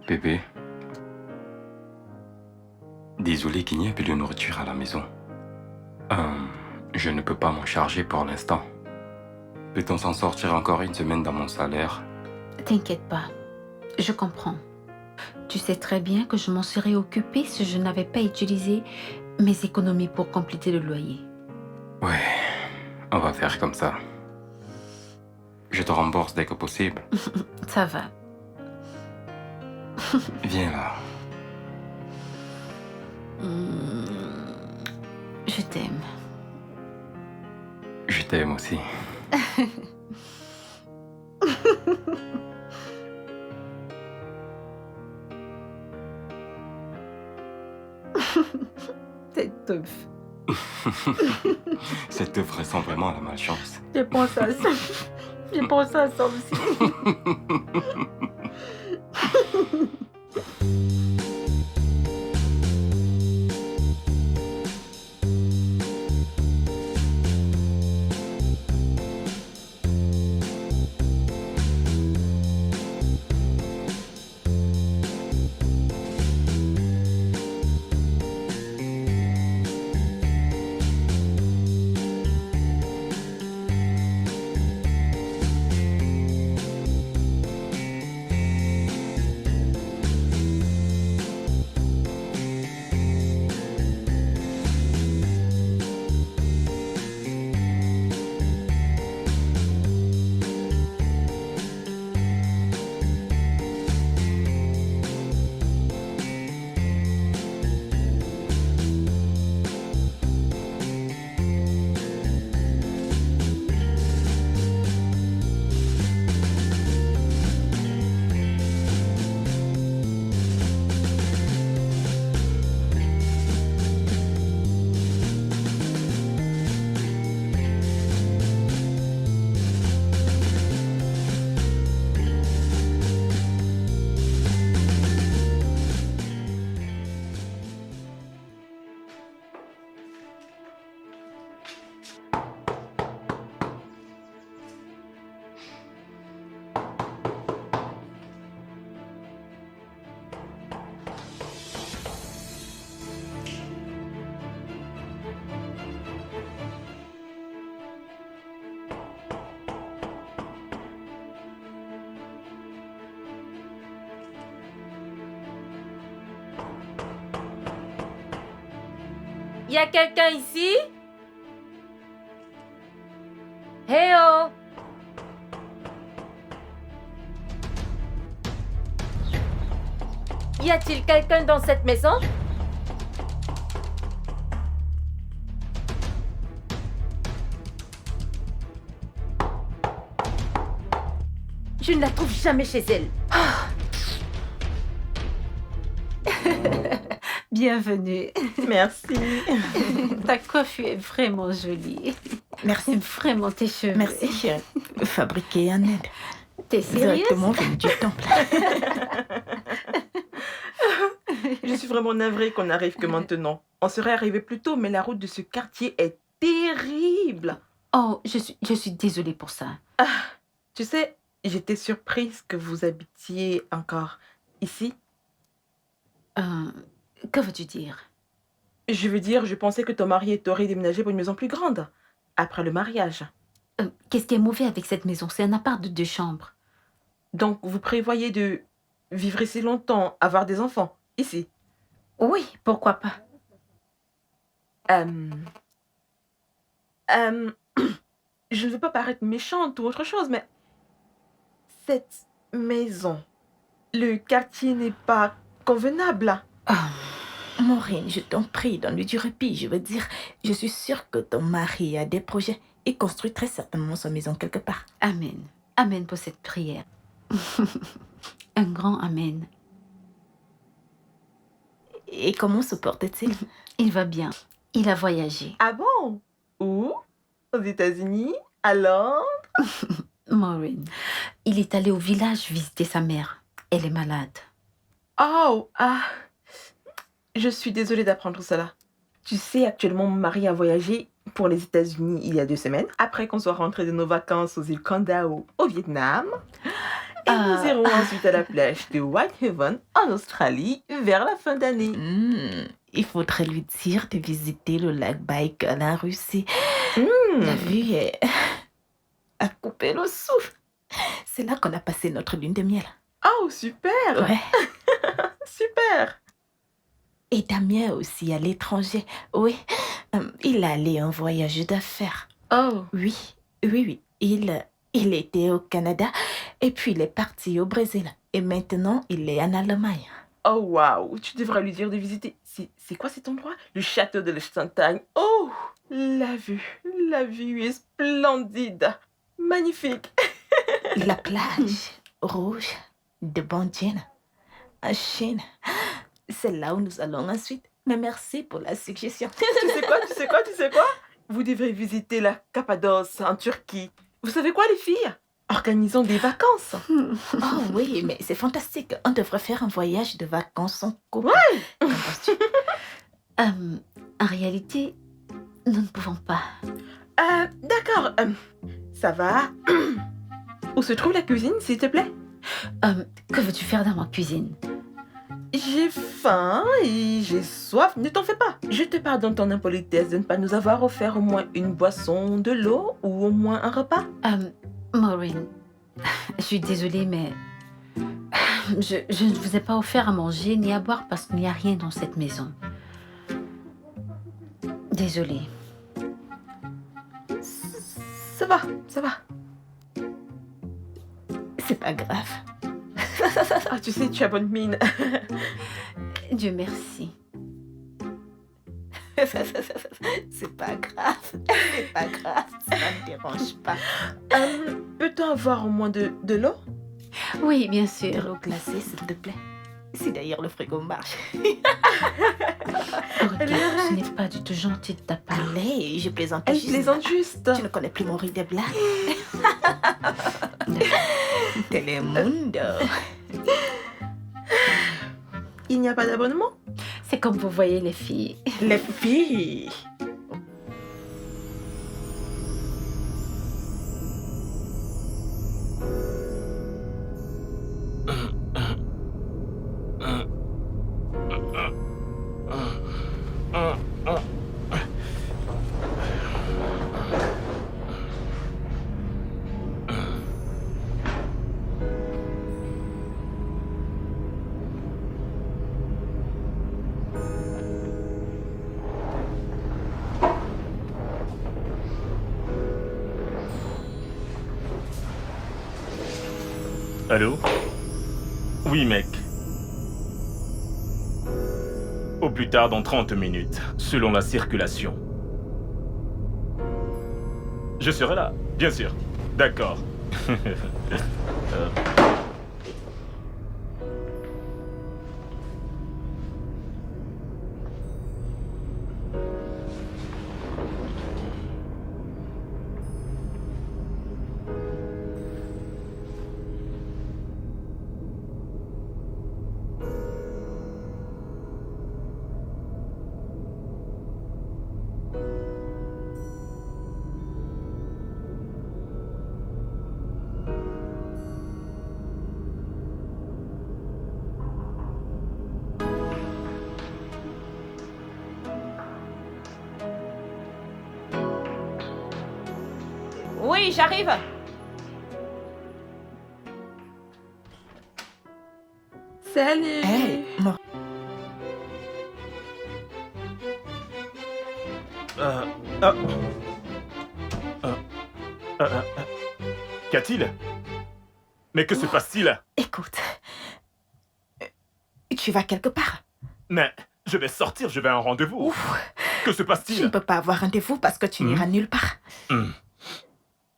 Bébé, désolé qu'il n'y ait plus de nourriture à la maison. Je ne peux pas m'en charger pour l'instant. Peut-on s'en sortir encore une semaine dans mon salaire? T'inquiète pas, je comprends. Tu sais très bien que je m'en serais occupée si je n'avais pas utilisé mes économies pour compléter le loyer. Ouais, on va faire comme ça. Je te rembourse dès que possible. Ça va. Viens là. Je t'aime. Je t'aime aussi. Cette teuf. Cette teuf ressent vraiment la malchance. J'ai pensé à ça. J'ai pensé à ça aussi. Y a quelqu'un ici? Hey oh! Y a-t-il quelqu'un dans cette maison? Je ne la trouve jamais chez elle. Bienvenue. Merci. Ta coiffure est vraiment jolie. Merci. Vraiment tes cheveux. Merci, chérie. Fabriqué en Inde. T'es sérieuse? Directement venu du temple. Je suis vraiment navrée qu'on n'arrive que maintenant. On serait arrivé plus tôt, mais la route de ce quartier est terrible. Oh, je suis désolée pour ça. Tu sais, j'étais surprise que vous habitiez encore ici. Que veux-tu dire? Je veux dire, je pensais que ton mari t'aurait déménagé pour une maison plus grande, après le mariage. Qu'est-ce qui est mauvais avec cette maison? C'est un appart de 2 chambres. Donc, vous prévoyez de vivre ici longtemps, avoir des enfants, ici? Oui, pourquoi pas? Je ne veux pas paraître méchante ou autre chose, mais cette maison, le quartier n'est pas convenable. Maureen, je t'en prie, donne-lui du répit. Je veux dire, je suis sûre que ton mari a des projets et construit très certainement sa maison quelque part. Amen. Amen pour cette prière. Un grand amen. Et comment se porte-t-il? Il va bien. Il a voyagé. Ah bon? Où? Aux États-Unis? À Londres? Maureen, il est allé au village visiter sa mère. Elle est malade. Oh, je suis désolée d'apprendre cela. Tu sais, actuellement, mon mari a voyagé pour les États-Unis il y a 2 semaines, après qu'on soit rentré de nos vacances aux îles Kandao au Vietnam. Et nous irons ensuite à la plage de Whitehaven, en Australie, vers la fin d'année. Il faudrait lui dire de visiter le lac Baïkal en Russie. La vue est à couper le souffle. C'est là qu'on a passé notre lune de miel. Oh, super! Ouais. Super! Et Damien aussi à l'étranger. Oui, il allait en voyage d'affaires. Oh, Oui. Il était au Canada et puis il est parti au Brésil. Et maintenant, il est en Allemagne. Oh, waouh! Tu devrais lui dire de visiter. C'est quoi cet endroit? Le château de Liechtenstein. Oh! La vue est splendide. Magnifique. La plage rouge de Bandien en Chine. C'est là où nous allons ensuite. Mais merci pour la suggestion. Tu sais quoi? Vous devrez visiter la Cappadoce en Turquie. Vous savez quoi, les filles? Organisons des vacances. Oh oui, mais c'est fantastique. On devrait faire un voyage de vacances en couple. Ouais. Qu'en penses-tu? en réalité, nous ne pouvons pas. D'accord. Ça va. Où se trouve la cuisine, s'il te plaît? Que veux-tu faire dans ma cuisine? J'ai faim et j'ai soif. Ne t'en fais pas. Je te pardonne ton impolitesse de ne pas nous avoir offert au moins une boisson, de l'eau ou au moins un repas. Maureen, je suis désolée, mais je ne vous ai pas offert à manger ni à boire parce qu'il n'y a rien dans cette maison. Désolée. Ça va. C'est pas grave. Ah, tu sais, tu as bonne mine. Dieu merci. C'est pas grave. C'est pas grave. Ça ne me dérange pas. Peut-on avoir au moins de l'eau? Oui, bien De sûr. l'eau glacée, s'il te plaît. Si d'ailleurs le frigo marche. Regarde, ce n'est pas du tout gentil de ta part. Allez, je plaisante Elle juste. plaisante juste. Tu ne connais plus mon riz de blague. Telemundo. Il n'y a pas d'abonnement? C'est comme vous voyez les filles. Les filles. Allô? Oui, mec. Au plus tard dans 30 minutes, selon la circulation. Je serai là, bien sûr. D'accord. Oui, j'arrive. Salut. Hey, Qu'a-t-il? Mais que se passe-t-il? écoute. Tu vas quelque part? Mais je vais sortir, je vais à un rendez-vous. Ouf. Que se Tu ne passe-t-il? peux pas avoir rendez-vous parce que tu n'iras nulle part.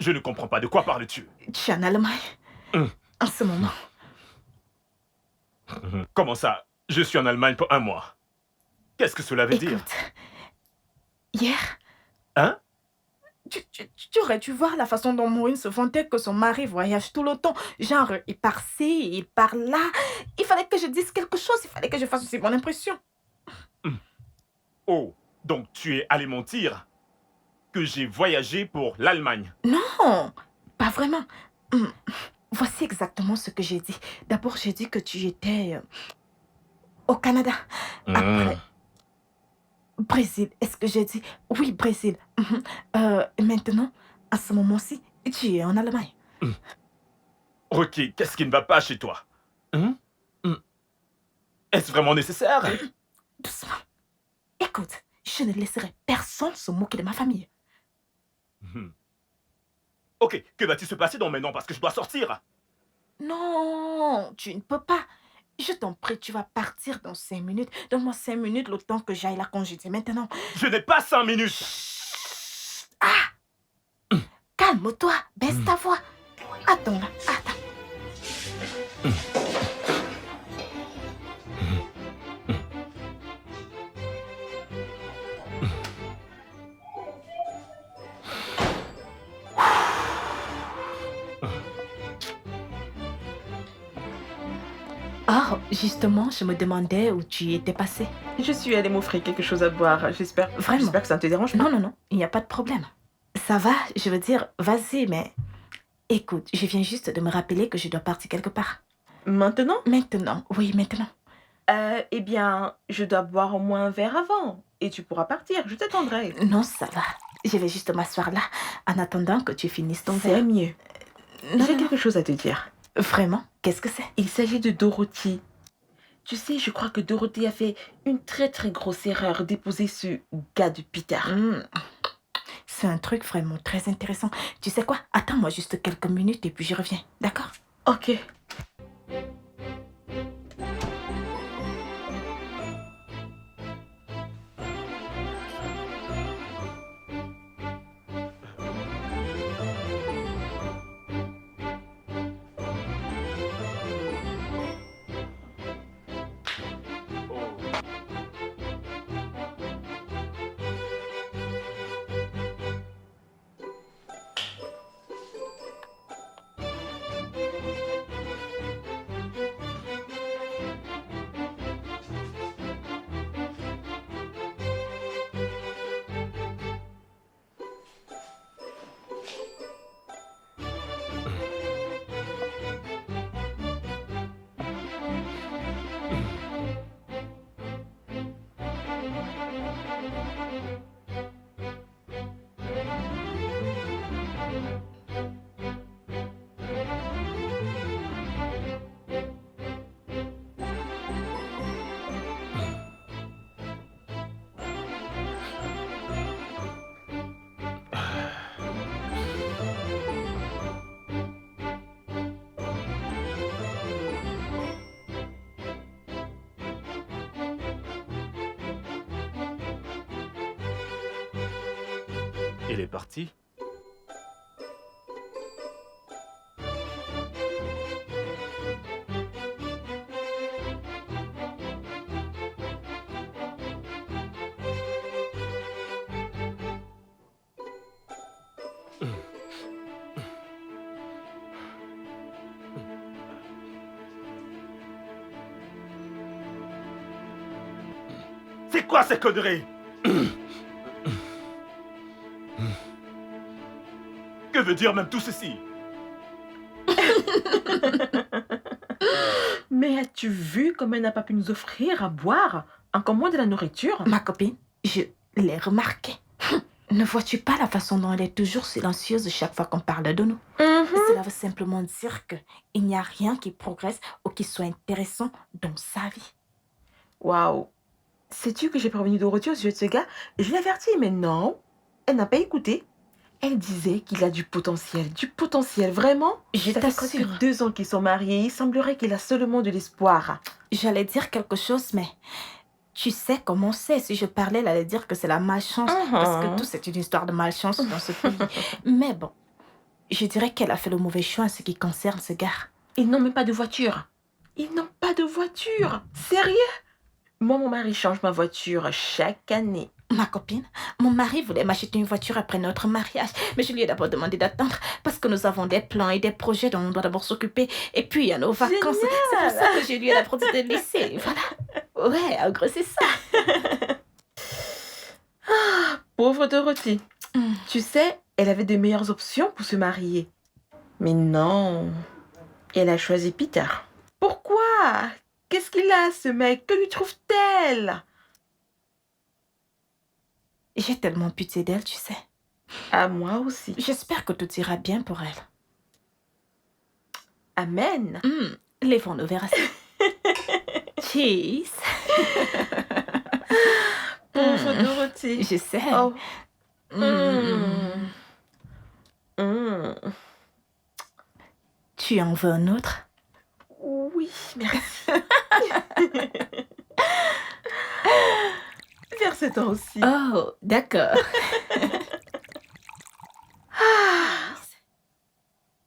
Je ne comprends pas, de quoi parles-tu? Tu es en Allemagne. En ce moment. Comment ça? Je suis en Allemagne pour 1 mois. Qu'est-ce que cela veut dire? Écoute. Hier. Hein? Tu aurais dû voir la façon dont Maureen se vantait que son mari voyage tout le temps. Genre, il part ci, il part là. Il fallait que je dise quelque chose. Il fallait que je fasse aussi mon impression. Oh, donc tu es allé mentir que j'ai voyagé pour l'Allemagne. Non, pas vraiment. voici exactement ce que j'ai dit. D'abord, j'ai dit que tu étais au Canada. Après, Brésil. Est-ce que j'ai dit? Oui, Brésil. Mhm. Maintenant, à ce moment-ci, tu es en Allemagne. Rocky, qu'est-ce qui ne va pas chez toi? Hum? Est-ce vraiment nécessaire? Doucement. Écoute, je ne laisserai personne se moquer de ma famille. Ok, que va-t-il se passer dans maintenant parce que je dois sortir? Non, tu ne peux pas. Je t'en prie, tu vas partir dans 5 minutes. Donne-moi 5 minutes le temps que j'aille la congédier. Maintenant, Je n'ai pas 5 minutes. calme-toi, baisse ta voix. Attends là, attends. Oh, justement, je me demandais où tu étais passé. Je suis allée m'offrir quelque chose à boire. J'espère Vraiment? que ça ne te dérange pas. Non, non, non, il n'y a pas de problème. Ça va, je veux dire, vas-y, mais... Écoute, je viens juste de me rappeler que je dois partir quelque part. Maintenant? Maintenant, oui, maintenant. Eh bien, je dois boire au moins un verre avant. Et tu pourras partir, je t'attendrai. Non, ça va. Je vais juste m'asseoir là, en attendant que tu finisses ton C'est verre. mieux. Non, J'ai non, quelque chose à te dire. non. Vraiment? Qu'est-ce que c'est? Il s'agit de Dorothy. Tu sais, je crois que Dorothy a fait une très très grosse erreur d'épouser ce gars de Peter. C'est un truc vraiment très intéressant. Tu sais quoi? Attends-moi juste quelques minutes et puis je reviens. D'accord? Ok. Il est parti? C'est quoi ces conneries? Que veut dire même tout ceci? Mais as-tu vu comme elle n'a pas pu nous offrir à boire, encore moins de la nourriture? Ma copine, je l'ai remarqué. Ne vois-tu pas la façon dont elle est toujours silencieuse chaque fois qu'on parle de nous? Cela veut simplement dire qu'il n'y a rien qui progresse ou qui soit intéressant dans sa vie. Waouh. Sais-tu que j'ai prévenu Dorothy au sujet de ce gars? Je l'ai averti, mais non. Elle n'a pas écouté. Elle disait qu'il a du potentiel, vraiment. Je Ça fait presque t'assure. 2 ans qu'ils sont mariés. Il semblerait qu'il a seulement de l'espoir. J'allais dire quelque chose, mais tu sais comment c'est. Si je parlais, elle allait dire que c'est la malchance. Parce que tout, c'est une histoire de malchance dans ce pays. Mais bon, je dirais qu'elle a fait le mauvais choix en ce qui concerne ce gars. Ils n'ont même pas de voiture. Ils n'ont pas de voiture. Sérieux? Moi, mon mari change ma voiture chaque année. Ma copine, mon mari voulait m'acheter une voiture après notre mariage, mais je lui ai d'abord demandé d'attendre parce que nous avons des plans et des projets dont on doit d'abord s'occuper. Et puis, il y a nos vacances. C'est pour ça que je lui ai d'abord dit de laisser. Voilà. Ouais, en gros, c'est ça. Pauvre Dorothy. Tu sais, elle avait de meilleures options pour se marier. Mais non. Elle a choisi Peter. Pourquoi? Qu'est-ce qu'il a, ce mec? Que lui trouve-t-elle? J'ai tellement pitié d'elle, tu sais. À moi aussi. J'espère que tout ira bien pour elle. Amen. Lèvons nos verres. Cheers. Pauvre Dorothy. Je sais. Oh. Tu en veux un autre? Oui, merci. Vers ce temps aussi. Oh, d'accord.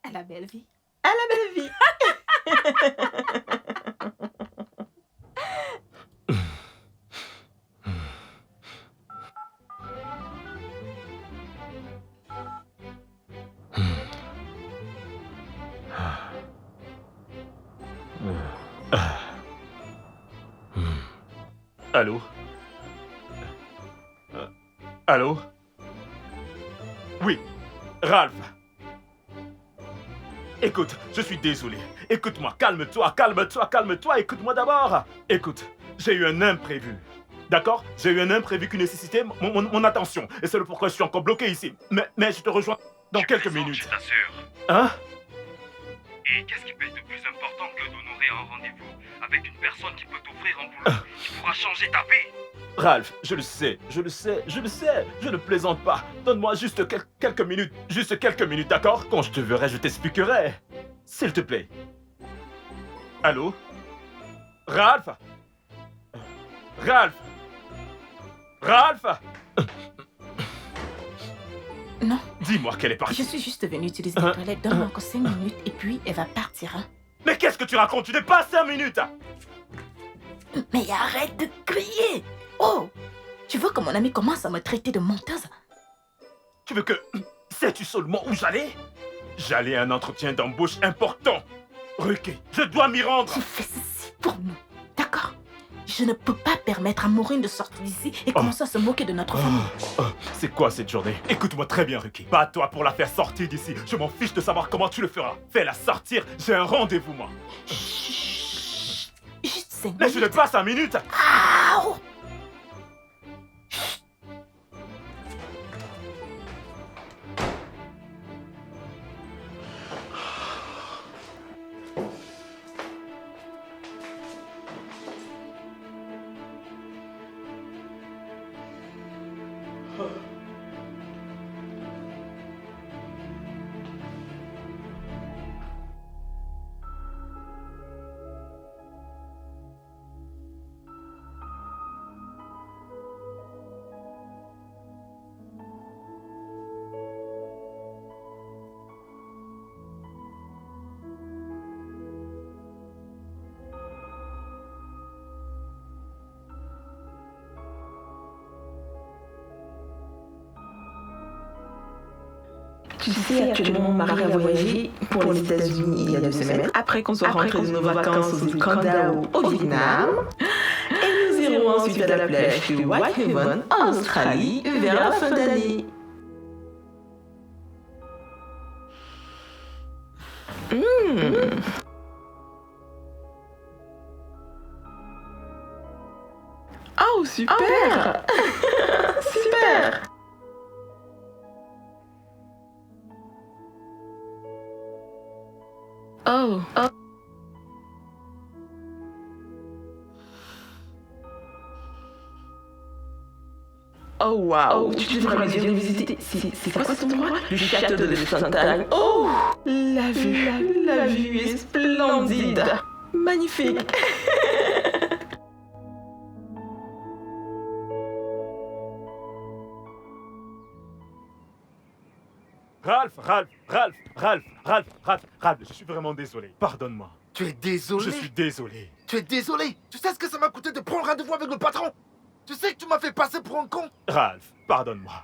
À la belle vie. À la belle vie. Allô? Allô? Oui, Ralph. Écoute, je suis désolé. Écoute-moi, calme-toi, calme-toi, calme-toi. Écoute-moi d'abord. Écoute, j'ai eu un imprévu. D'accord? J'ai eu un imprévu qui nécessitait mon attention. Et c'est le pourquoi je suis encore bloqué ici. Mais je te rejoins dans quelques minutes. Je t'assure. Hein? Et qu'est-ce qui peut être de plus important que d'honorer un rendez-vous avec une personne qui peut t'offrir un boulot qui pourra changer ta vie? Ralph, je le sais, je le sais, je le sais. Je ne plaisante pas. Donne-moi juste quelques minutes, d'accord? Quand je te verrai, je t'expliquerai. S'il te plaît. Allô? Ralph? Ralph? Ralph? Non. Dis-moi qu'elle est partie. Je suis juste venue utiliser les toilettes. Donne-moi encore 5 minutes et puis elle va partir. Hein. Mais qu'est-ce que tu racontes? Tu n'es pas 5 minutes. Mais arrête de crier. Oh, tu veux que mon ami commence à me traiter de menteuse? Tu veux que... Sais-tu seulement où j'allais? J'allais à un entretien d'embauche important. Ruki, je dois m'y rendre. Tu fais ceci pour nous, d'accord? Je ne peux pas permettre à Maureen de sortir d'ici et commencer à se moquer de notre famille. C'est quoi cette journée? Écoute-moi très bien, Ruki. Pas toi pour la faire sortir d'ici. Je m'en fiche de savoir comment tu le feras. Fais-la sortir, j'ai un rendez-vous, moi. Chut. Juste 5 minutes. Mais je n'ai pas 5 minutes. Ah, oh. Tu sais, actuellement, Marie a voyagé pour les États-Unis il y a 2 semaines. Après qu'on soit rentré de nos vacances aux îles Kandao au Vietnam. Et nous irons ensuite à la plage de Whitehaven en Australie vers la fin d'année. Oh, super! Super! Oh. Oh wow, tu devrais bien visiter. C'est quoi cet endroit? Le château de Fontaine. Oh, la vue est splendide. Magnifique. Ralph, je suis vraiment désolé. Pardonne-moi. Tu es désolé? Je suis désolé. Tu es désolé? Tu sais ce que ça m'a coûté de prendre rendez-vous avec le patron? Tu sais que tu m'as fait passer pour un con? Ralph, pardonne-moi.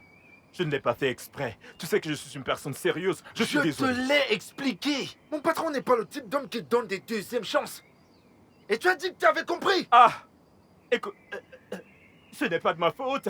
Je ne l'ai pas fait exprès. Tu sais que je suis une personne sérieuse. Je suis désolé. Je te l'ai expliqué. Mon patron n'est pas le type d'homme qui donne des deuxièmes chances. Et tu as dit que tu avais compris. Ah, écoute, ce n'est pas de ma faute.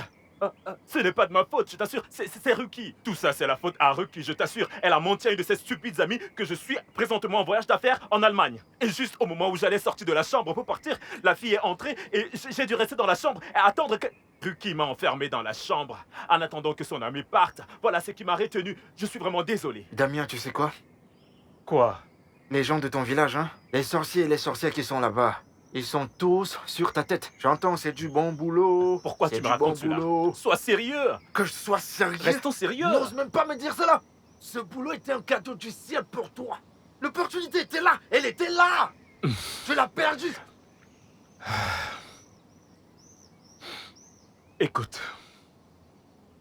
Ce n'est pas de ma faute, je t'assure. C'est Ruki. Tout ça, c'est la faute à Ruki, je t'assure. Elle a menti à une de ses stupides amies que je suis présentement en voyage d'affaires en Allemagne. Et juste au moment où j'allais sortir de la chambre pour partir, la fille est entrée et j'ai dû rester dans la chambre et attendre que... Ruki m'a enfermé dans la chambre en attendant que son ami parte. Voilà ce qui m'a retenu. Je suis vraiment désolé. Damien, tu sais quoi? Quoi? Les gens de ton village, hein? Les sorciers et les sorcières qui sont là-bas, ils sont tous sur ta tête. J'entends, c'est du bon boulot. Pourquoi c'est tu me du racontes bon cela? boulot. Sois sérieux. Que je sois sérieux? Restons sérieux. N'ose même pas me dire cela. Ce boulot était un cadeau du ciel pour toi. L'opportunité était là. Elle était là. Tu l'as perdue. Écoute,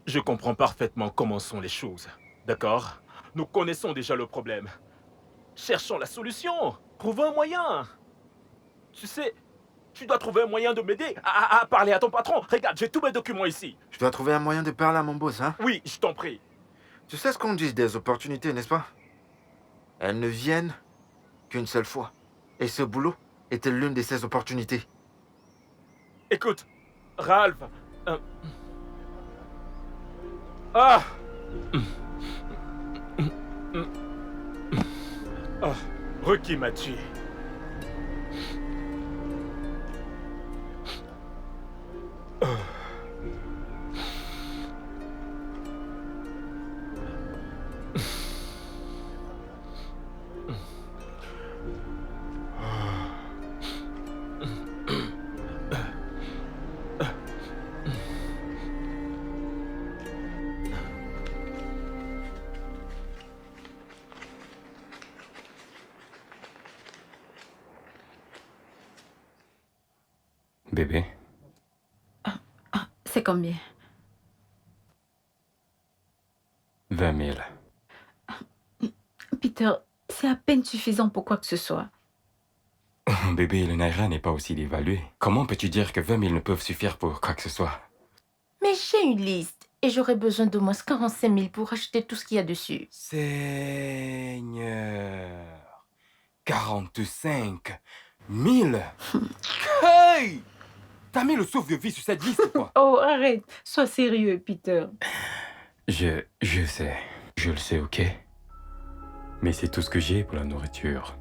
je comprends parfaitement comment sont les choses, d'accord? Nous connaissons déjà le problème. Cherchons la solution. Trouvons un moyen. Tu sais, tu dois trouver un moyen de m'aider à parler à ton patron. Regarde, j'ai tous mes documents ici. Je dois trouver un moyen de parler à mon boss, hein? Oui, je t'en prie. Tu sais ce qu'on dit des opportunités, n'est-ce pas? Elles ne viennent qu'une seule fois. Et ce boulot était l'une de ces opportunités. Écoute, Ralph... Ah! Oh, Ruki m'a tué. Bébé, C'est combien? 20 000. Peter, c'est à peine suffisant pour quoi que ce soit. Bébé, le Naira n'est pas aussi dévalué. Comment peux-tu dire que 20 000 ne peuvent suffire pour quoi que ce soit? Mais j'ai une liste et j'aurais besoin d'au moins 45 000 pour acheter tout ce qu'il y a dessus. Seigneur, 45 000. Hey! T'as mis le sauve-de-vie sur cette liste, quoi? Oh, arrête. Sois sérieux, Peter. Je sais. Je le sais, ok? Mais c'est tout ce que j'ai pour la nourriture.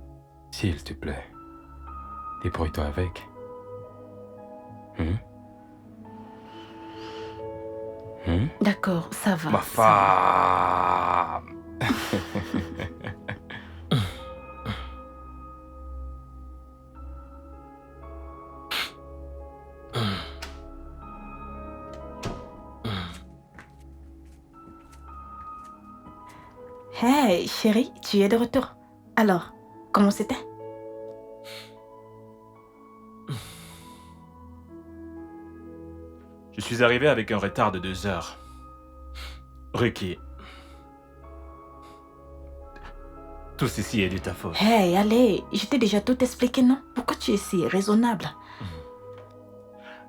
S'il te plaît, débrouille-toi avec. D'accord, ça va. Ma femme! Hey, chérie, tu es de retour. Alors, comment c'était? Je suis arrivé avec un retard de 2 heures. Ruki. Tout ceci est de ta faute. Hey, allez, je t'ai déjà tout expliqué, non? Pourquoi tu es si raisonnable?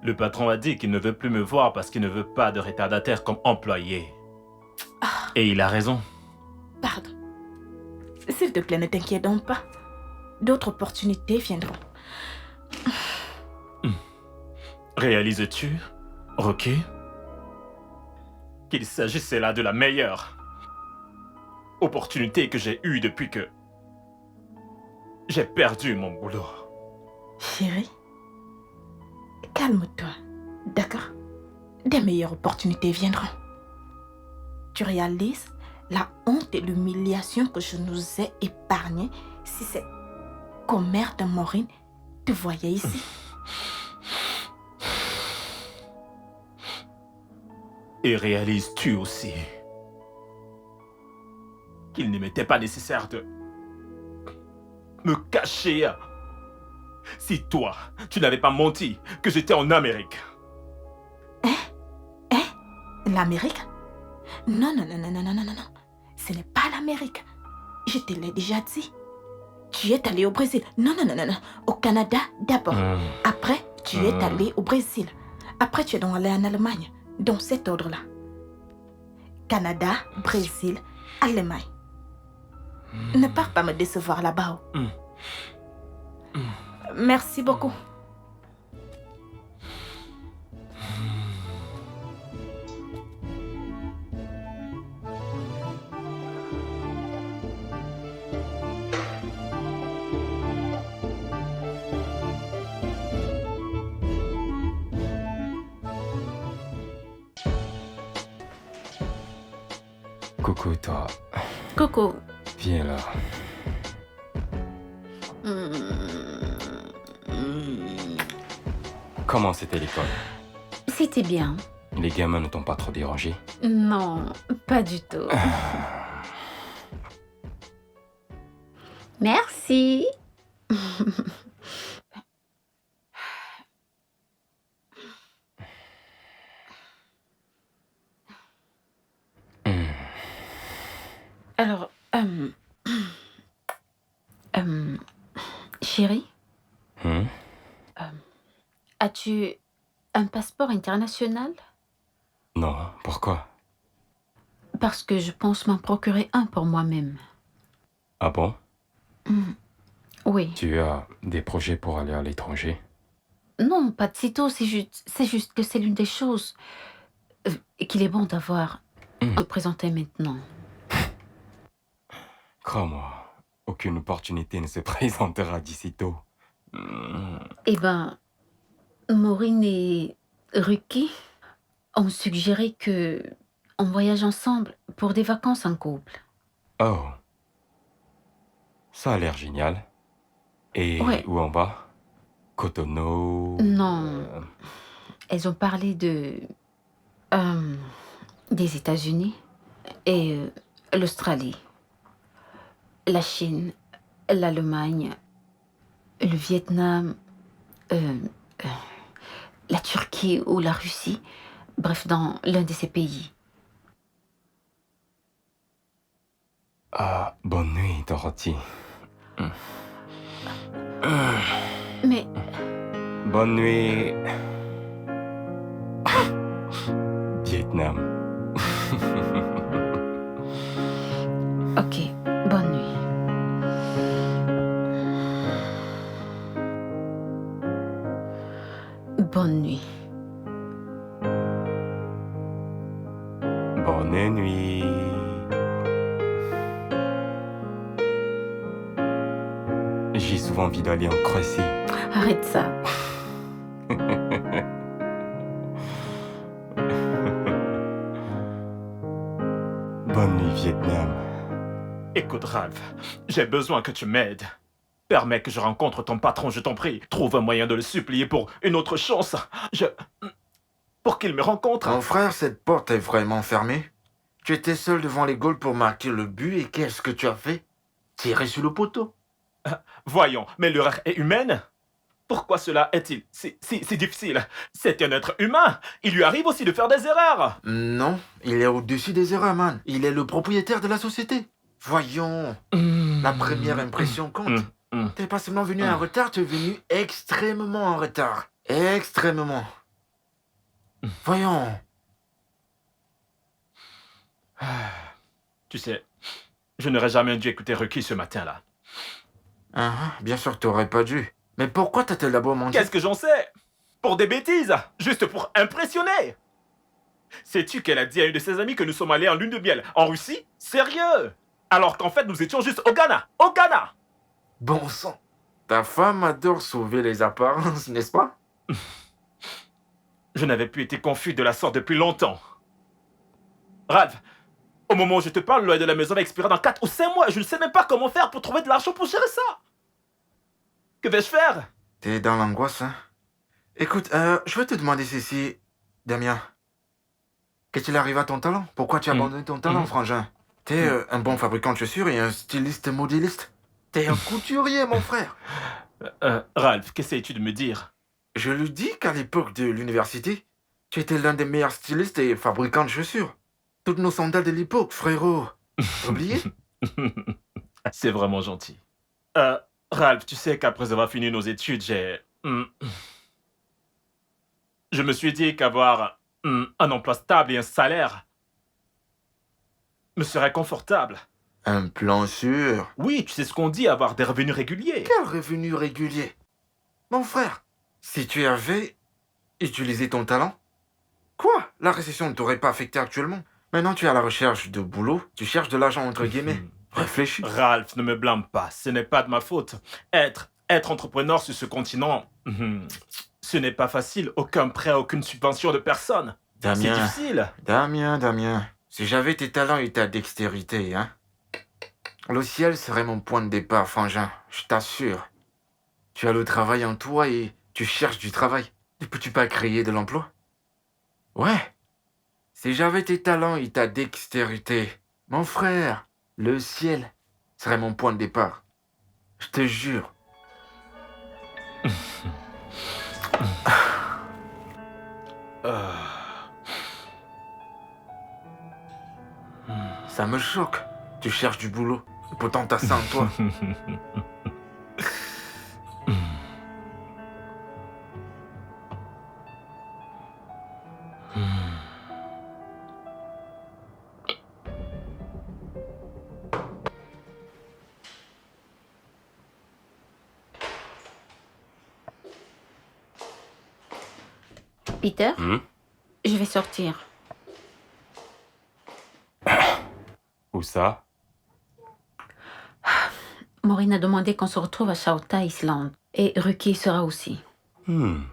Le patron a dit qu'il ne veut plus me voir parce qu'il ne veut pas de retardataire comme employé. Et il a raison. Pardon. S'il te plaît, ne t'inquiète donc pas. D'autres opportunités viendront. Réalises-tu, Ruki, qu'il s'agissait là de la meilleure opportunité que j'ai eue depuis que j'ai perdu mon boulot. Chérie, calme-toi, d'accord? Des meilleures opportunités viendront. Tu réalises la honte et l'humiliation que je nous ai épargnées si cette commère de Maureen te voyait ici. Et réalises-tu aussi qu'il ne m'était pas nécessaire de me cacher si toi, tu n'avais pas menti que j'étais en Amérique? L'Amérique? Non. Ce n'est pas l'Amérique. Je te l'ai déjà dit. Tu es allé au Brésil. Non. Au Canada d'abord. Après, tu es allé au Brésil. Après, tu es donc allé en Allemagne. Dans cet ordre-là. Canada, Brésil, Allemagne. Ne pars pas me décevoir là-bas. Merci beaucoup. Coucou, toi. Coco. Viens là. Comment c'était l'école? C'était bien. Les gamins ne t'ont pas trop dérangé? Non, pas du tout. Merci. Alors, chérie, Hmm? as-tu un passeport international? Non, pourquoi? Parce que je pense m'en procurer un pour moi-même. Ah bon? Oui. Tu as des projets pour aller à l'étranger? Non, pas de sitôt, c'est juste que c'est l'une des choses qu'il est bon d'avoir à présenter maintenant. Crois-moi, aucune opportunité ne se présentera d'ici tôt. Eh ben, Maureen et Ruki ont suggéré que on voyage ensemble pour des vacances en couple. Oh. Ça a l'air génial. Et Ouais. où on va? Cotonou? Non. Elles ont parlé des États-Unis et l'Australie, la Chine, l'Allemagne, le Vietnam, la Turquie ou la Russie, bref, dans l'un de ces pays. Ah, bonne nuit, Dorothy. Mais Bonne nuit. Vietnam. ok, bonne nuit. Bonne nuit. Bonne nuit. J'ai souvent envie d'aller en Croatie. Arrête ça. Bonne nuit, Vietnam. Écoute, Ralph, j'ai besoin que tu m'aides. Permets que je rencontre ton patron, je t'en prie. Trouve un moyen de le supplier pour une autre chance. Pour qu'il me rencontre. Mon frère, cette porte est vraiment fermée. Tu étais seul devant les goals pour marquer le but et qu'est-ce que tu as fait? Tirer sur le poteau. Voyons, mais l'erreur est humaine. Pourquoi cela est-il si difficile? C'est un être humain. Il lui arrive aussi de faire des erreurs. Non, il est au-dessus des erreurs, man. Il est le propriétaire de la société. Voyons, la première impression compte. T'es pas seulement venu en retard, tu es venu extrêmement en retard. Extrêmement. Voyons. Tu sais, je n'aurais jamais dû écouter Ruki ce matin-là. Bien sûr que t'aurais pas dû. Mais pourquoi t'as-t-elle d'abord menti? Qu'est-ce que j'en sais? Pour des bêtises, juste pour impressionner. Sais-tu qu'elle a dit à une de ses amies que nous sommes allés en lune de miel en Russie? Sérieux? Alors qu'en fait, nous étions juste au Ghana. Au Ghana! Bon sang. Ta femme adore sauver les apparences, n'est-ce pas? Je n'avais plus été confus de la sorte depuis longtemps. Ralph, au moment où je te parle, le loyer de la maison va expirer dans 4 ou 5 mois. Je ne sais même pas comment faire pour trouver de l'argent pour gérer ça. Que vais-je faire? T'es dans l'angoisse, hein? Écoute, je vais te demander ceci, Damien. Qu'est-il arrivé à ton talent? Pourquoi tu as abandonné ton talent, frangin? T'es un bon fabricant de chaussures et un styliste modéliste. T'es un couturier, mon frère. Ralph, qu'essayes-tu de me dire? Je lui dis qu'à l'époque de l'université, tu étais l'un des meilleurs stylistes et fabricants de chaussures. Toutes nos sandales de l'époque, frérot. T'as oublié? C'est vraiment gentil. Ralph, tu sais qu'après avoir fini nos études, je me suis dit qu'avoir un emploi stable et un salaire me serait confortable. Un plan sûr. Oui, tu sais ce qu'on dit, avoir des revenus réguliers. Quel revenu régulier? Mon frère, si tu avais utilisé ton talent, quoi? La récession ne t'aurait pas affecté actuellement. Maintenant, tu es à la recherche de boulot, tu cherches de l'argent entre guillemets. Réfléchis. Ralph, ne me blâme pas, ce n'est pas de ma faute. Être entrepreneur sur ce continent, ce n'est pas facile. Aucun prêt, aucune subvention de personne. Damien. C'est difficile. Damien. si j'avais tes talents et ta dextérité, hein, le ciel serait mon point de départ, frangin, je t'assure. Tu as le travail en toi et tu cherches du travail. Ne peux-tu pas créer de l'emploi? Ouais. Si j'avais tes talents et ta dextérité, mon frère, le ciel serait mon point de départ. Je te jure. Ça me choque. Tu cherches du boulot. Et pourtant, t'as ça en toi. Peter, Hmm? je vais sortir. Où ça? Maureen a demandé qu'on se retrouve à Chauta Island. Et Ruki sera aussi. Une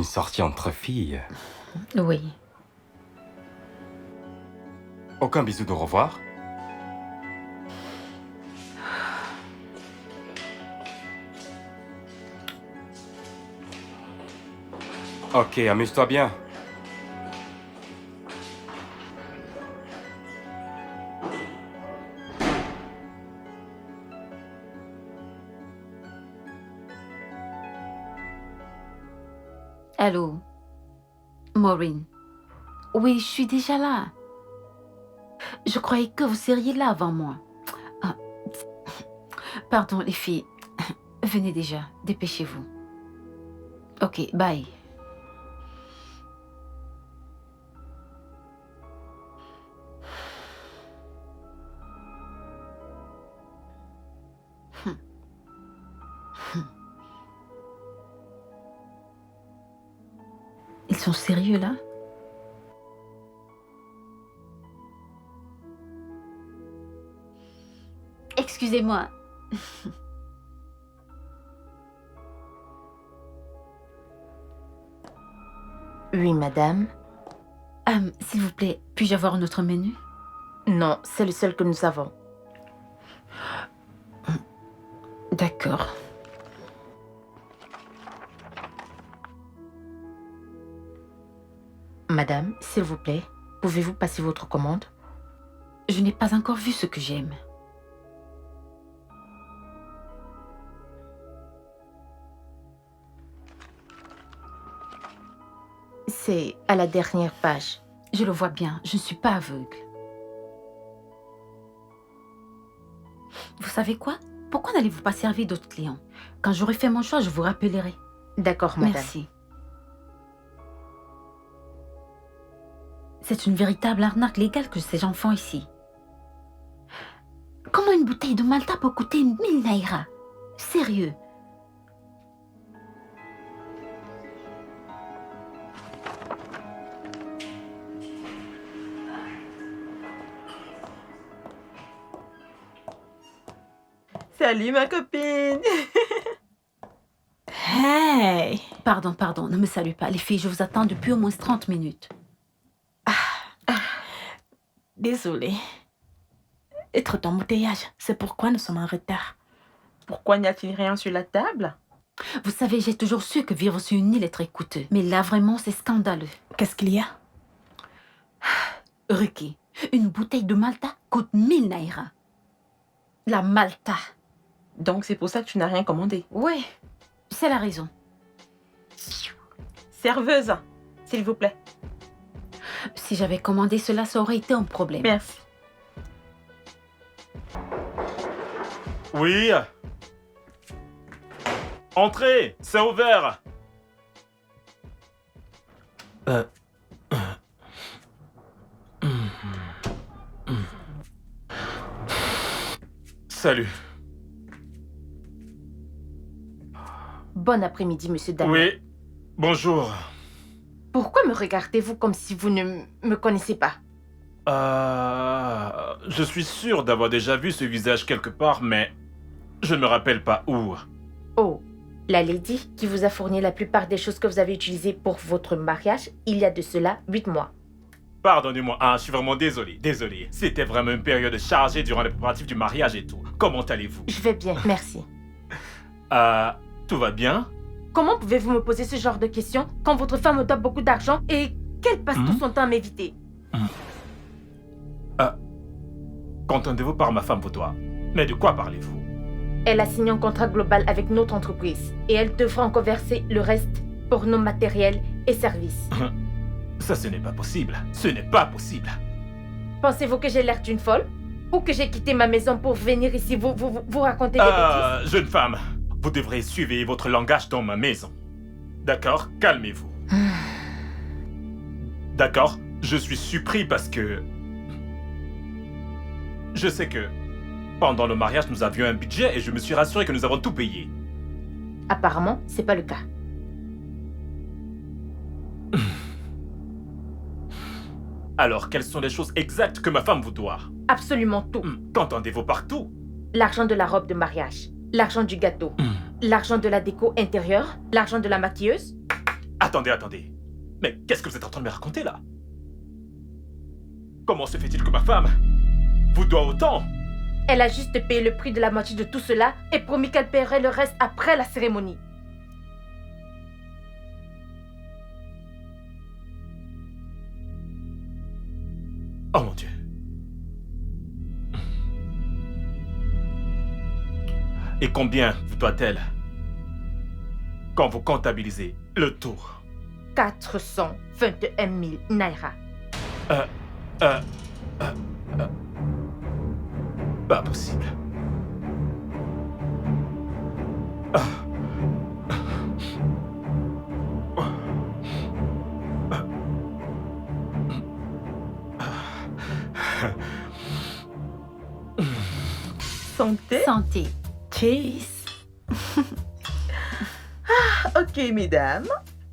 sortie entre filles. Oui. Aucun bisou de au revoir? Ok, amuse-toi bien. Allô, Maureen. Oui, je suis déjà là. Je croyais que vous seriez là avant moi. Ah, pardon, les filles. Venez déjà, dépêchez-vous. Ok, bye. Ils sont sérieux là? Excusez-moi. Oui, madame. S'il vous plaît, puis-je avoir notre menu? Non, c'est le seul que nous avons. D'accord. Madame, s'il vous plaît, pouvez-vous passer votre commande? Je n'ai pas encore vu ce que j'aime. C'est à la dernière page. Je le vois bien, je ne suis pas aveugle. Vous savez quoi? Pourquoi n'allez-vous pas servir d'autres clients? Quand j'aurai fait mon choix, je vous rappellerai. D'accord, madame. Merci. C'est une véritable arnaque légale que ces gens font ici. Comment une bouteille de Malta peut coûter 1000 naira? Sérieux? Salut ma copine. Hey! Pardon, ne me salue pas. Les filles, je vous attends depuis au moins 30 minutes. Désolée. Et trop d'embouteillage, c'est pourquoi nous sommes en retard. Pourquoi n'y a-t-il rien sur la table? Vous savez, j'ai toujours su que vivre sur une île est très coûteux. Mais là, vraiment, c'est scandaleux. Qu'est-ce qu'il y a? Ruki, une bouteille de Malta coûte 1000 naira. La Malta. Donc c'est pour ça que tu n'as rien commandé. Oui, c'est la raison. Serveuse, s'il vous plaît. Si j'avais commandé cela, ça aurait été un problème. Merci. Oui. Entrez, c'est ouvert. Salut. Bon après-midi, monsieur Daniel. Oui, bonjour. Pourquoi me regardez-vous comme si vous ne me connaissez pas? Je suis sûr d'avoir déjà vu ce visage quelque part, mais je ne me rappelle pas où. Oh, la lady qui vous a fourni la plupart des choses que vous avez utilisées pour votre mariage il y a de cela 8 mois. Pardonnez-moi, je suis vraiment désolé. C'était vraiment une période chargée durant les préparatifs du mariage et tout. Comment allez-vous? Je vais bien, merci. Tout va bien? Comment pouvez-vous me poser ce genre de questions quand votre femme me doit beaucoup d'argent et qu'elle passe tout son temps à m'éviter? Qu'entendez-vous par ma femme vous doit? Mais de quoi parlez-vous? Elle a signé un contrat global avec notre entreprise et elle devra encore verser le reste pour nos matériels et services. Ça, ce n'est pas possible. Ce n'est pas possible. Pensez-vous que j'ai l'air d'une folle? Ou que j'ai quitté ma maison pour venir ici vous raconter des bêtises? Jeune femme, vous devrez suivre votre langage dans ma maison. D'accord? Calmez-vous. D'accord? Je suis surpris parce que... Je sais que pendant le mariage, nous avions un budget et je me suis rassuré que nous avons tout payé. Apparemment, c'est pas le cas. Alors, quelles sont les choses exactes que ma femme vous doit? Absolument tout. Qu'entendez-vous par tout? L'argent de la robe de mariage, l'argent du gâteau, l'argent de la déco intérieure, l'argent de la maquilleuse. Attendez. Mais qu'est-ce que vous êtes en train de me raconter là? Comment se fait-il que ma femme vous doit autant? Elle a juste payé le prix de la moitié de tout cela et promis qu'elle paierait le reste après la cérémonie. Oh mon Dieu. Et combien vous doit-elle quand vous comptabilisez le tout? 421 000 naira. Pas possible. Santé. Santé. Cheese. Ok, mesdames.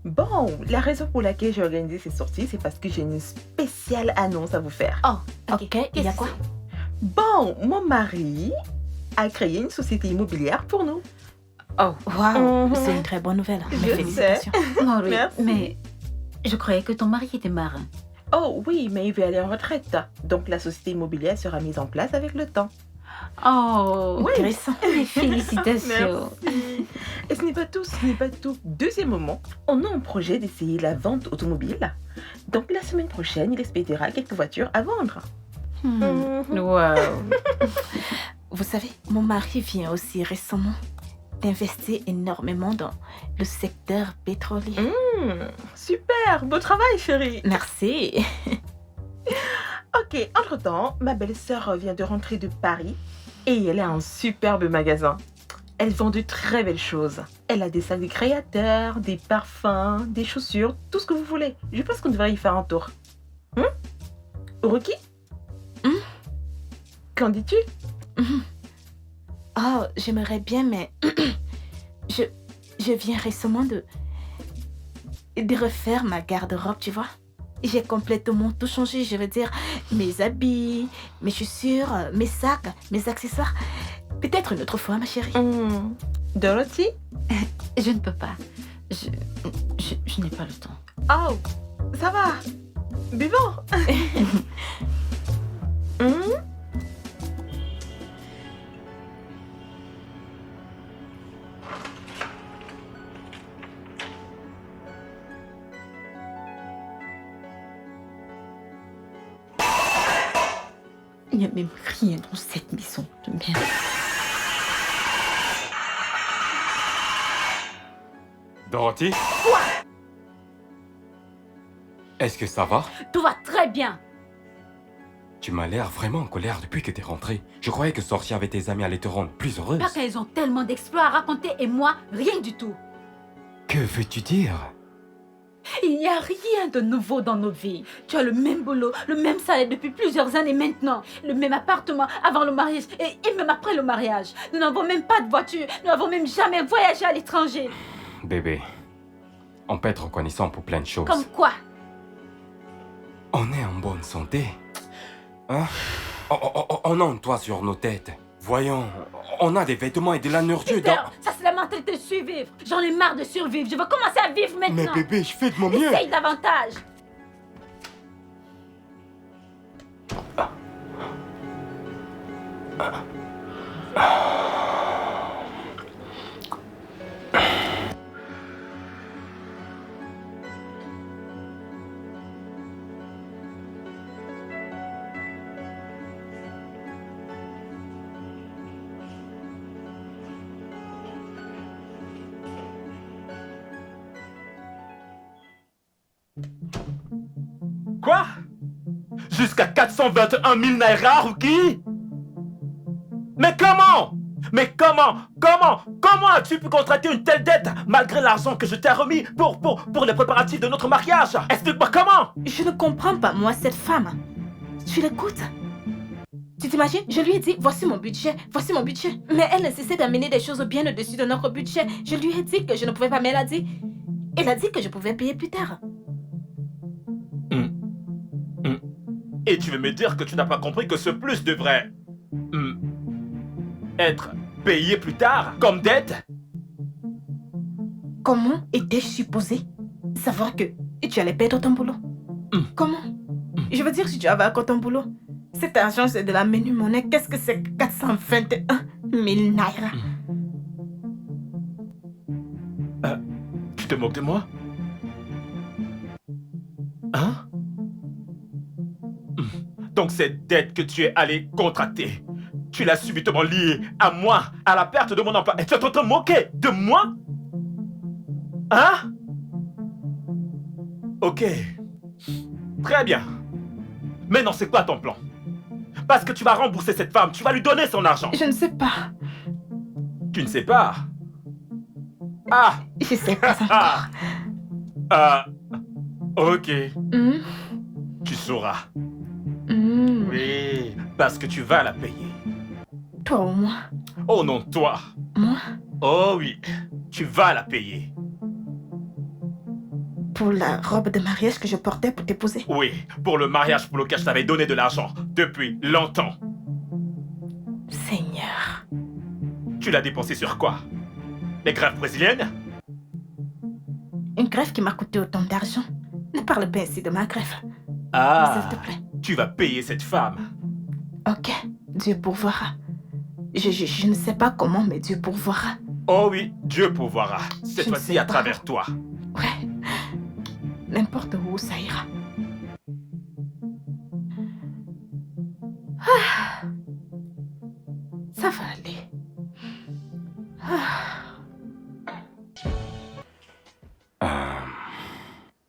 Bon, la raison pour laquelle j'ai organisé cette sortie, c'est parce que j'ai une spéciale annonce à vous faire. Oh, Ok, il y a quoi? Bon, mon mari a créé une société immobilière pour nous. Oh, Waouh, Mhm. c'est une très bonne nouvelle. Je Mes sais. félicitations. Maureen, Merci. mais je croyais que ton mari était marin. Oh oui, mais il veut aller en retraite. Donc la société immobilière sera mise en place avec le temps. Oh, Intéressant. mes félicitations. Merci. Et ce n'est pas tout, ce n'est pas tout. Deuxièmement, on a un projet d'essayer la vente automobile. Donc la semaine prochaine, il expédiera quelques voitures à vendre. Wow. Vous savez, mon mari vient aussi récemment d'investir énormément dans le secteur pétrolier. Super, beau travail chérie. Merci. Ok, entre-temps, ma belle-sœur vient de rentrer de Paris et elle a un superbe magasin. Elle vend de très belles choses. Elle a des sacs de créateurs, des parfums, des chaussures, tout ce que vous voulez. Je pense qu'on devrait y faire un tour. Ruki Qu'en dis-tu? Oh, j'aimerais bien, mais je viens récemment de refaire ma garde-robe, tu vois. J'ai complètement tout changé, je veux dire, mes habits, mes chaussures, mes sacs, mes accessoires. Peut-être une autre fois, ma chérie. Dorothy? Je ne peux pas. Je n'ai pas le temps. Oh, ça va. Buvons. Il n'y a même rien dans cette maison de merde. Dorothy? Quoi? Est-ce que ça va? Tout va très bien. Tu m'as l'air vraiment en colère depuis que t'es rentrée. Je croyais que sortir avec tes amis allait te rendre plus heureuse. Parce qu'elles ont tellement d'exploits à raconter et moi, rien du tout. Que veux-tu dire? Il n'y a rien de nouveau dans nos vies. Tu as le même boulot, le même salaire depuis plusieurs années maintenant, le même appartement avant le mariage et même après le mariage. Nous n'avons même pas de voiture, nous n'avons même jamais voyagé à l'étranger. Bébé, on peut être reconnaissant pour plein de choses. Comme quoi? On est en bonne santé. Hein? On a un toit sur nos têtes. Voyons, on a des vêtements et de la nourriture Peter, dans... ça c'est la mentalité de survivre. J'en ai marre de survivre, je veux commencer à vivre Mais maintenant. bébé, je fais de mon mieux. Essaye davantage. Quoi? Jusqu'à 421 000 naira, Ruki? Mais comment? Mais comment as-tu pu contracter une telle dette malgré l'argent que je t'ai remis pour les préparatifs de notre mariage? Explique-moi comment? Je ne comprends pas, moi, cette femme. Tu l'écoutes? Tu t'imagines? Je lui ai dit, voici mon budget. Mais elle ne cessait d'amener des choses bien au-dessus de notre budget. Je lui ai dit que je ne pouvais pas, mais elle a dit que je pouvais payer plus tard. Et tu veux me dire que tu n'as pas compris que ce plus devrait être payé plus tard comme dette? Comment étais-je supposé savoir que tu allais perdre ton boulot? Comment? Je veux dire, si tu avais encore ton boulot, cet argent c'est de la menu monnaie. Qu'est-ce que c'est 421 000 naira? Tu te moques de moi? Hein? Donc cette dette que tu es allé contracter, tu l'as subitement liée à moi, à la perte de mon emploi. Et tu es en train de moquer de moi? Hein? Ok. Très bien. Maintenant, c'est quoi ton plan? Parce que tu vas rembourser cette femme, tu vas lui donner son argent. Je ne sais pas. Tu ne sais pas? Ah! Je sais pas encore. Ok. Tu sauras. Oui, parce que tu vas la payer. Toi ou moi? Oh non, toi. Moi? Oh oui, tu vas la payer. Pour la robe de mariage que je portais pour t'épouser? Oui, pour le mariage pour lequel je t'avais donné de l'argent depuis longtemps. Seigneur. Tu l'as dépensé sur quoi? Les greffes brésiliennes? Une greffe qui m'a coûté autant d'argent. Ne parle pas ainsi de ma greffe. Ah, S'il te plaît. tu vas payer cette femme. Ok, Dieu pourvoira. Je ne sais pas comment, mais Dieu pourvoira. Oh oui, Dieu pourvoira. Cette Je ne fois-ci sais à pas. travers toi. Ouais. N'importe où ça ira. Ah. Ça va aller.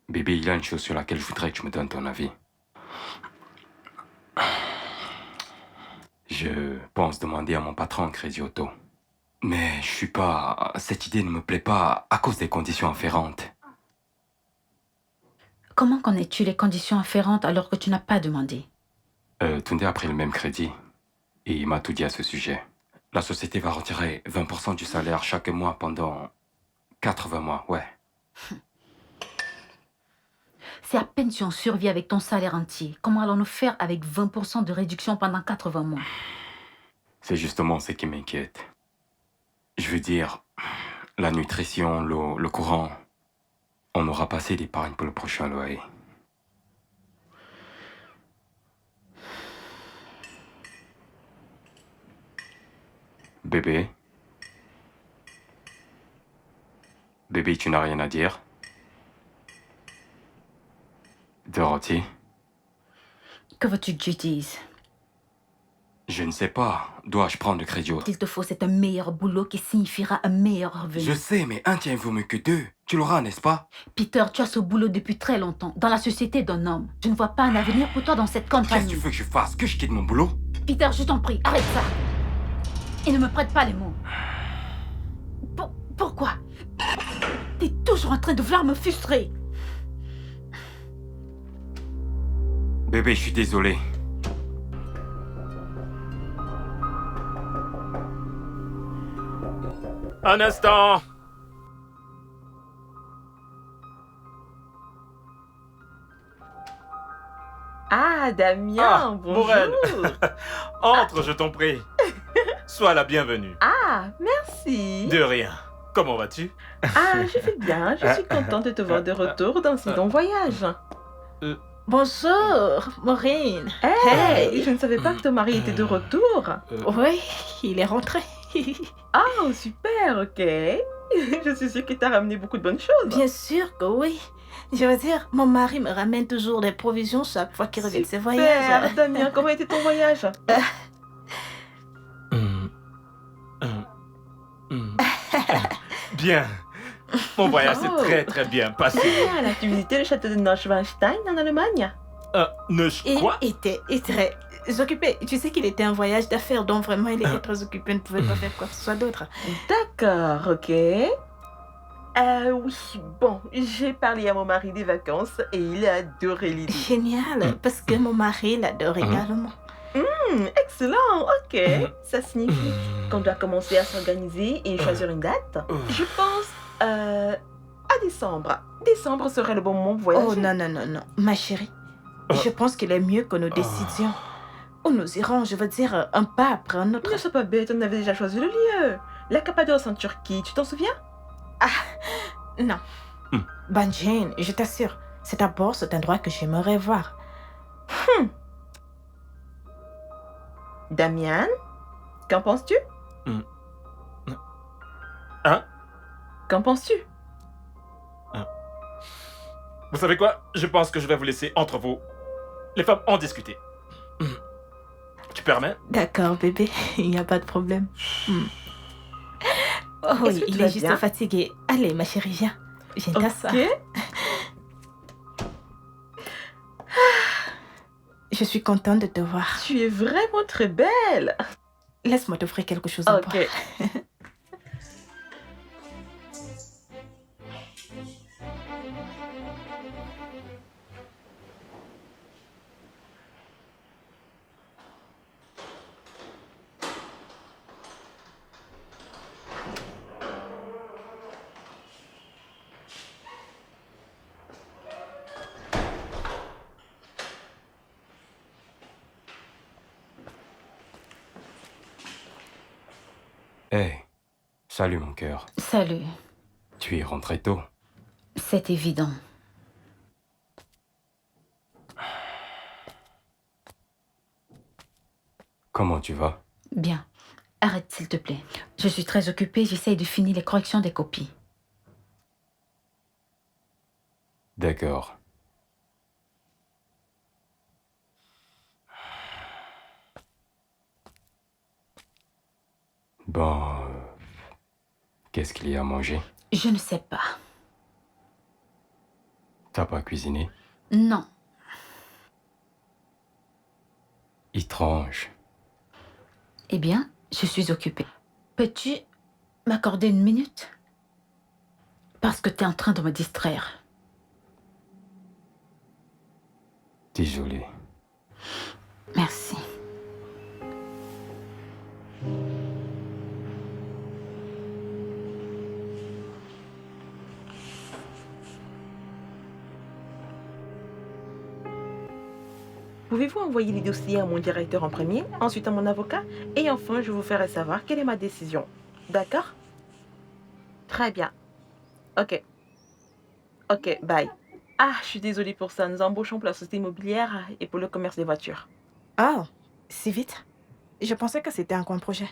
Bébé, il y a une chose sur laquelle je voudrais que tu me donnes ton avis. Je pense demander à mon patron un crédit auto. Mais je suis pas... Cette idée ne me plaît pas à cause des conditions afférentes. Comment connais-tu les conditions afférentes alors que tu n'as pas demandé? Tunde a pris le même crédit et il m'a tout dit à ce sujet. La société va retirer 20% du salaire chaque mois pendant 80 mois, ouais. C'est à peine si on survit avec ton salaire entier. Comment allons-nous faire avec 20% de réduction pendant 80 mois? C'est justement ce qui m'inquiète. Je veux dire, la nutrition, l'eau, le courant, on aura pas assez d'épargne pour le prochain loyer. Bébé? Bébé, tu n'as rien à dire? Dorothy? Que veux-tu que je dise? Je ne sais pas. Dois-je prendre le crédit auto? Qu'il te faut, c'est un meilleur boulot qui signifiera un meilleur revenu. Je sais, mais un tien vaut mieux que deux. Tu l'auras, n'est-ce pas? Peter, tu as ce boulot depuis très longtemps, dans la société d'un homme. Je ne vois pas un avenir pour toi dans cette Qu'est-ce compagnie. que tu veux que je fasse? Que je quitte mon boulot? Peter, je t'en prie, arrête ça. Et ne me prête pas les mots. Pourquoi? T'es toujours en train de vouloir me frustrer. Bébé, je suis désolé. Un instant. Ah, Damien, Ah, bonjour. Maureen. Entre, je t'en prie. Sois la bienvenue. Ah, merci. De rien. Comment vas-tu? Ah, je vais bien. Je suis contente de te voir de retour dans ce long voyage. Bonjour, Maureen. Hey, je ne savais pas que ton mari était de retour. Oui, il est rentré. Oh, super, ok. Je suis sûre qu'il t'a ramené beaucoup de bonnes choses. Bien sûr que oui. Je veux dire, mon mari me ramène toujours des provisions chaque fois qu'il revient de ses voyages. Super, Damien, comment était ton voyage? Bien. Mon voyage s'est Oh. très très bien passé. Génial, as-tu visité le château de Neuschwanstein en Allemagne? Et Quoi? il était très occupé. Tu sais qu'il était un voyage d'affaires, donc vraiment il était très occupé, ne pouvait pas faire quoi que ce soit d'autre. D'accord, ok. Oui, bon, j'ai parlé à mon mari des vacances et il a adoré l'idée. Génial, parce que mon mari l'adore également. Excellent, ok. Ça signifie qu'on doit commencer à s'organiser et choisir une date. Je pense à décembre. Décembre serait le bon moment pour voyager. Oh non, non, non, non, ma chérie. Je pense qu'il est mieux que nous décidions. Où nous irons, je veux dire, un pas après un autre. Ne sois pas bête, on avait déjà choisi le lieu. La Cappadoce en Turquie, tu t'en souviens? Non. Ben Jane, je t'assure, c'est d'abord cet endroit que j'aimerais voir. Damien, qu'en penses-tu? Hein? Qu'en penses-tu? Vous savez quoi? Je pense que je vais vous laisser entre vous. Les femmes en discuter. Tu permets? D'accord, bébé, il n'y a pas de problème. Oh Est-ce oui, que tu il vas est juste bien? fatigué. Allez, ma chérie, viens. Viens t'asseoir. Ok. Je suis contente de te voir. Tu es vraiment très belle. Laisse-moi t'offrir quelque chose à boire. Ok. Hé, salut mon cœur. Salut. Tu es rentré tôt. C'est évident. Comment tu vas? Bien. Arrête, s'il te plaît. Je suis très occupée, j'essaye de finir les corrections des copies. D'accord. Bon, qu'est-ce qu'il y a à manger? Je ne sais pas. T'as pas cuisiné? Non. Étrange. Eh bien, je suis occupée. Peux-tu m'accorder une minute? Parce que tu es en train de me distraire. Désolé. Merci. Pouvez-vous envoyer les dossiers à mon directeur en premier, ensuite à mon avocat, et enfin je vous ferai savoir quelle est ma décision. D'accord? Très bien. Ok. Ok, bye. Ah, je suis désolée pour ça. Nous embauchons pour la société immobilière et pour le commerce des voitures. Oh, si vite? Je pensais que c'était un grand projet.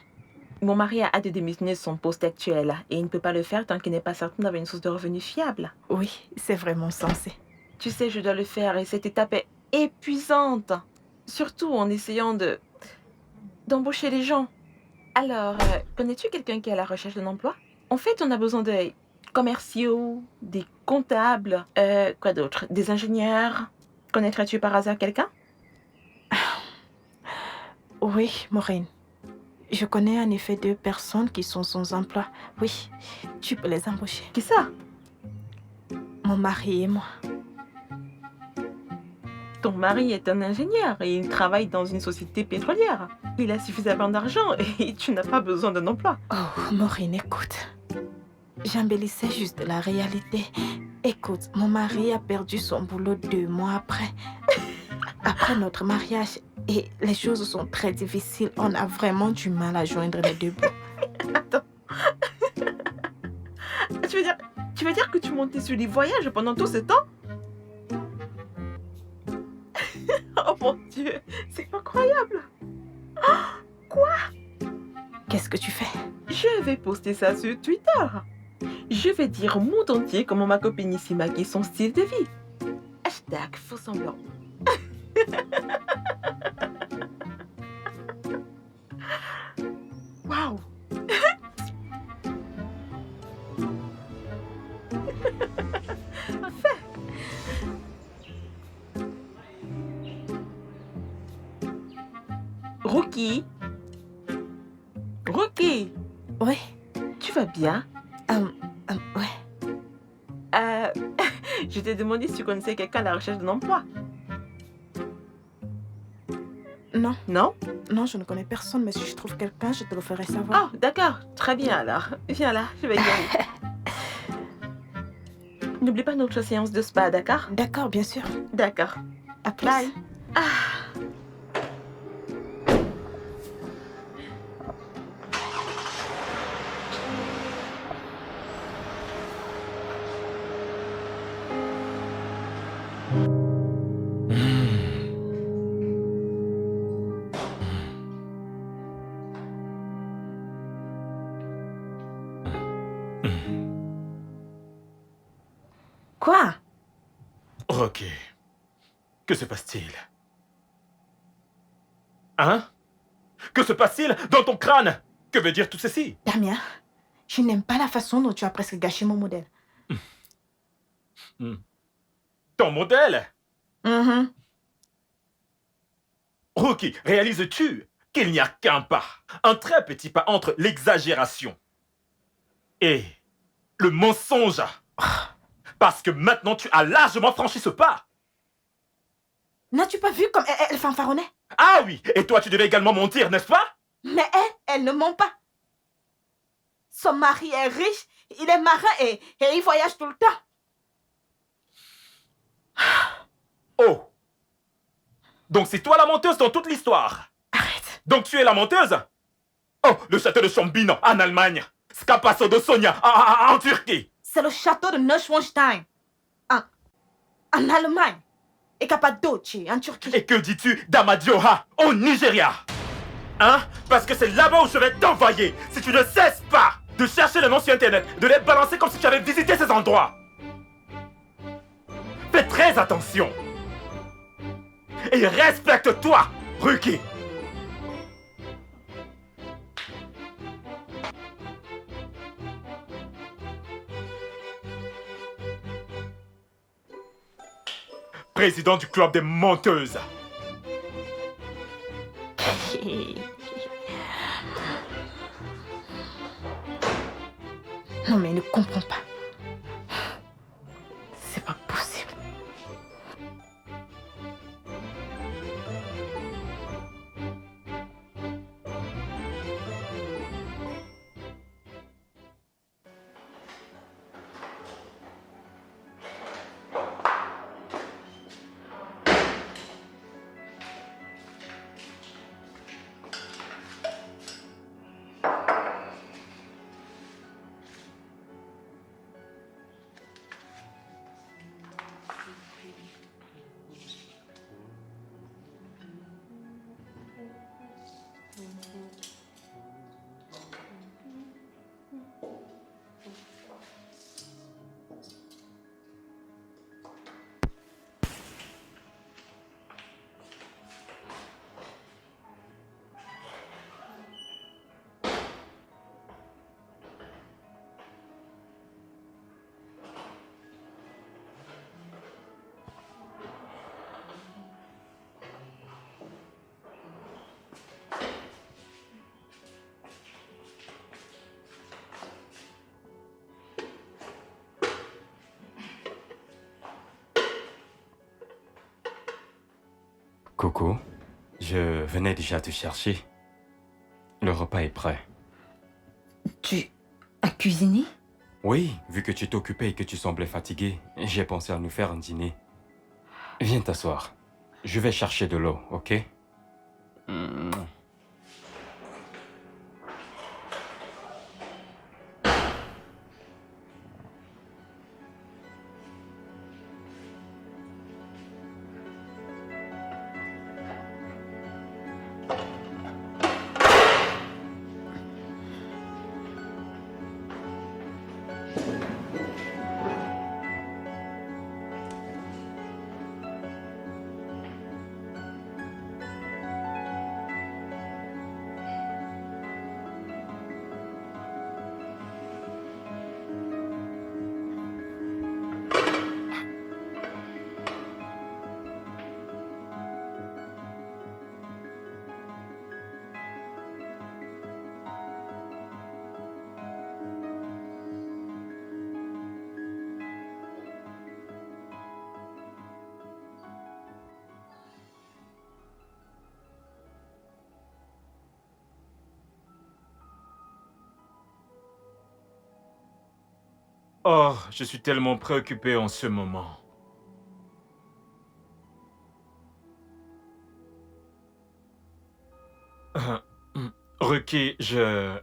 Mon mari a hâte de démissionner de son poste actuel et il ne peut pas le faire tant qu'il n'est pas certain d'avoir une source de revenus fiable. Oui, c'est vraiment sensé. Tu sais, je dois le faire et cette étape est épuisante. Surtout en essayant d'embaucher les gens. Alors, connais-tu quelqu'un qui est à la recherche d'un emploi? En fait, on a besoin des commerciaux, des comptables, quoi d'autre? Des ingénieurs. Connaîtrais-tu par hasard quelqu'un? Oui, Maureen. Je connais en effet 2 personnes qui sont sans emploi. Oui, tu peux les embaucher. Qui ça? Mon mari et moi. Ton mari est un ingénieur et il travaille dans une société pétrolière. Il a suffisamment d'argent et tu n'as pas besoin d'un emploi. Oh, Maureen, écoute. J'embellissais juste la réalité. Écoute, mon mari a perdu son boulot 2 mois après notre mariage. Et les choses sont très difficiles. On a vraiment du mal à joindre les 2 bouts. Attends. tu veux dire que tu montais sur les voyages pendant tout ce temps? mon Dieu, c'est incroyable. Qu'est-ce que tu fais? Je vais poster ça sur Twitter. Je vais dire au monde entier comment ma copine ici maquille son style de vie. Hashtag faux semblant. Waouh. Rookie. Rookie, Oui. tu vas bien? Ouais. Je t'ai demandé si tu connaissais quelqu'un à la recherche d'un emploi. Non, Non? non, je ne connais personne, mais si je trouve quelqu'un, je te le ferai savoir. Oh, d'accord. Très bien alors. Viens là, je vais y aller. N'oublie pas notre séance de spa, d'accord? D'accord, bien sûr. D'accord. À plus. Bye. Quoi? Ok. Que se passe-t-il? Hein? Que se passe-t-il dans ton crâne? Que veut dire tout ceci? Damien, je n'aime pas la façon dont tu as presque gâché mon modèle. Ton modèle? Mhm. Rookie, réalises-tu qu'il n'y a qu'un pas, un très petit pas entre l'exagération et le mensonge? Parce que maintenant tu as largement franchi ce pas. N'as-tu pas vu comme elle fanfaronnait? Ah oui, et toi tu devais également mentir, n'est-ce pas? Mais elle ne ment pas. Son mari est riche, il est marin et il voyage tout le temps. Oh. Donc c'est toi la menteuse dans toute l'histoire. Arrête. Donc tu es la menteuse? Oh, le château de Chambino en Allemagne. Scapasso de Sonia en Turquie. C'est le château de Neuschwanstein en Allemagne et Cappadoce en Turquie. Et que dis-tu d'Amadioha au Nigeria? Hein? Parce que c'est là-bas où je vais t'envoyer si tu ne cesses pas de chercher les noms sur Internet, de les balancer comme si tu avais visité ces endroits. Fais très attention. Et respecte-toi, Rookie. Président du club des menteuses. Non mais il ne comprend pas. C'est pas possible. Coco, je venais déjà te chercher. Le repas est prêt. Tu as cuisiné? Oui, vu que tu t'occupais et que tu semblais fatigué, j'ai pensé à nous faire un dîner. Viens t'asseoir. Je vais chercher de l'eau, ok? Oh, je suis tellement préoccupé en ce moment. Ruki, je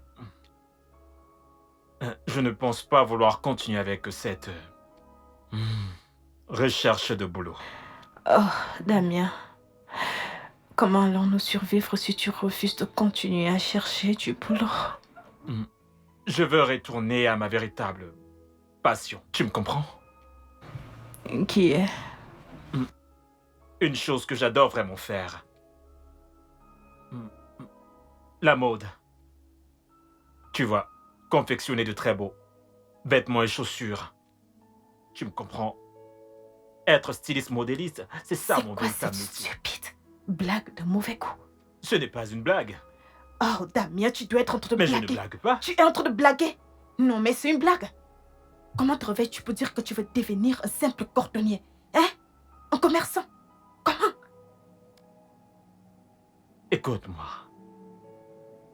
ne pense pas vouloir continuer avec cette recherche de boulot. Oh, Damien, comment allons-nous survivre si tu refuses de continuer à chercher du boulot? Je veux retourner à ma véritable passion. Tu me comprends? Qui est? Une chose que j'adore vraiment faire. La mode. Tu vois, confectionner de très beaux vêtements et chaussures. Tu me comprends? Être styliste modéliste, c'est ça mon C'est quoi véritable cette métier. stupide blague de mauvais goût? Ce n'est pas une blague. Oh, Damien, tu dois être en train de Mais je blaguer. ne blague pas. Tu es en train de blaguer? Non, mais c'est une blague. Comment te réveilles-tu pour dire que tu veux devenir un simple cordonnier? Hein? Un commerçant? Comment? Écoute-moi.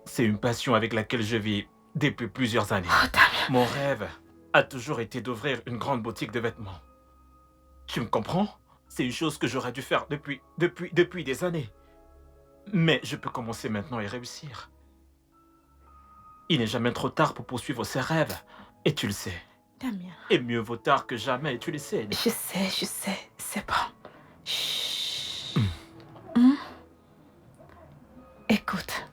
C'est une passion avec laquelle je vis depuis plusieurs années. Oh, Damien. Mon rêve a toujours été d'ouvrir une grande boutique de vêtements. Tu me comprends? C'est une chose que j'aurais dû faire depuis des années. Mais je peux commencer maintenant et réussir. Il n'est jamais trop tard pour poursuivre ses rêves. Et tu le sais. Damien. Et mieux vaut tard que jamais, et tu le sais. Je sais, c'est bon. Chut. Écoute,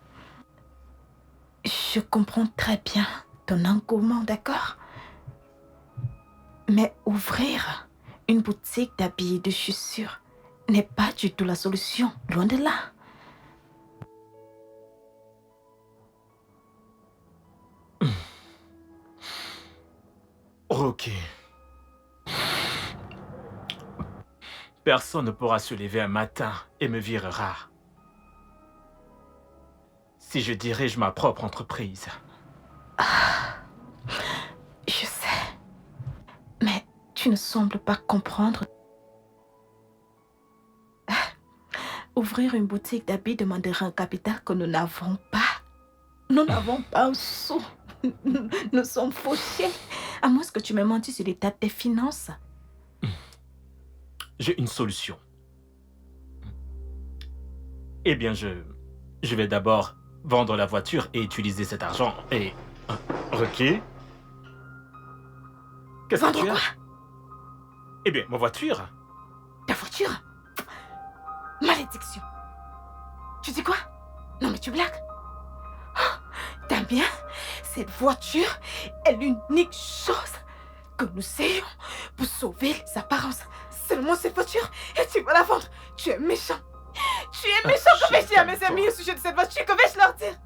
je comprends très bien ton engouement, d'accord? Mais ouvrir une boutique d'habits et de chaussures n'est pas du tout la solution, loin de là. Ok. Personne ne pourra se lever un matin et me virera. Si je dirige ma propre entreprise. Je sais. Mais tu ne sembles pas comprendre. Ouvrir une boutique d'habits demandera un capital que nous n'avons pas. Nous n'avons pas un sou. Nous sommes fauchés. À moins que tu m'aies menti sur l'état de tes finances. J'ai une solution. Eh bien, je vais d'abord vendre la voiture et utiliser cet argent et... Ok. Qu'est-ce que Vendre tu as? quoi? Eh bien, ma voiture. Ta voiture? Malédiction. Tu dis quoi? Non mais tu blagues. Oh, Damien, cette voiture est l'unique chose que nous ayons pour sauver les apparences. Seulement cette voiture et tu vas la vendre. Tu es méchant. Tu es méchant. Que vais-je dire à mes amis au sujet de cette voiture? Que vais-je leur dire?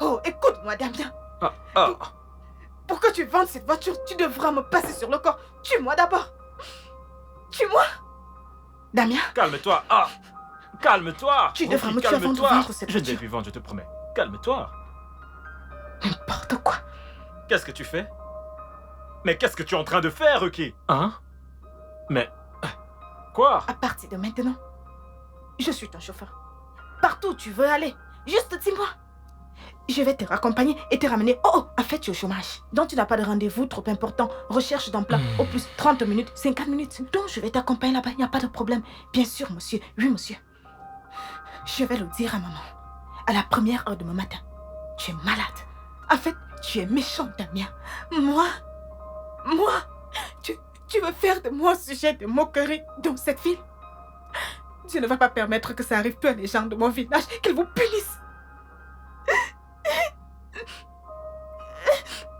Oh, écoute-moi Damien. Pour que tu vendes cette voiture, tu devras me passer sur le corps. Tue-moi d'abord. Tue-moi. Damien. Calme-toi. Calme-toi. Tu devras me tuer avant de calme-toi. vendre cette Je ne vais voiture. plus vendre, je te promets. Calme-toi. N'importe quoi. Qu'est-ce que tu fais? Mais qu'est-ce que tu es en train de faire, Ruki? Hein? Mais... Quoi? À partir de maintenant, je suis ton chauffeur. Partout où tu veux aller, juste dis-moi. Je vais te raccompagner et te ramener. Oh, en fait, tu es au chômage. Donc, tu n'as pas de rendez-vous trop important. Recherche d'emploi, au plus 30 minutes, 50 minutes. Donc, je vais t'accompagner là-bas, il n'y a pas de problème. Bien sûr, monsieur. Oui, monsieur. Je vais le dire à maman. À la première heure de mon matin. Tu es malade. En fait, tu es méchant, Damien. Moi, tu veux faire de moi sujet de moquerie dans cette ville? Je ne vais pas permettre que ça arrive peu à les gens de mon village, qu'ils vous punissent.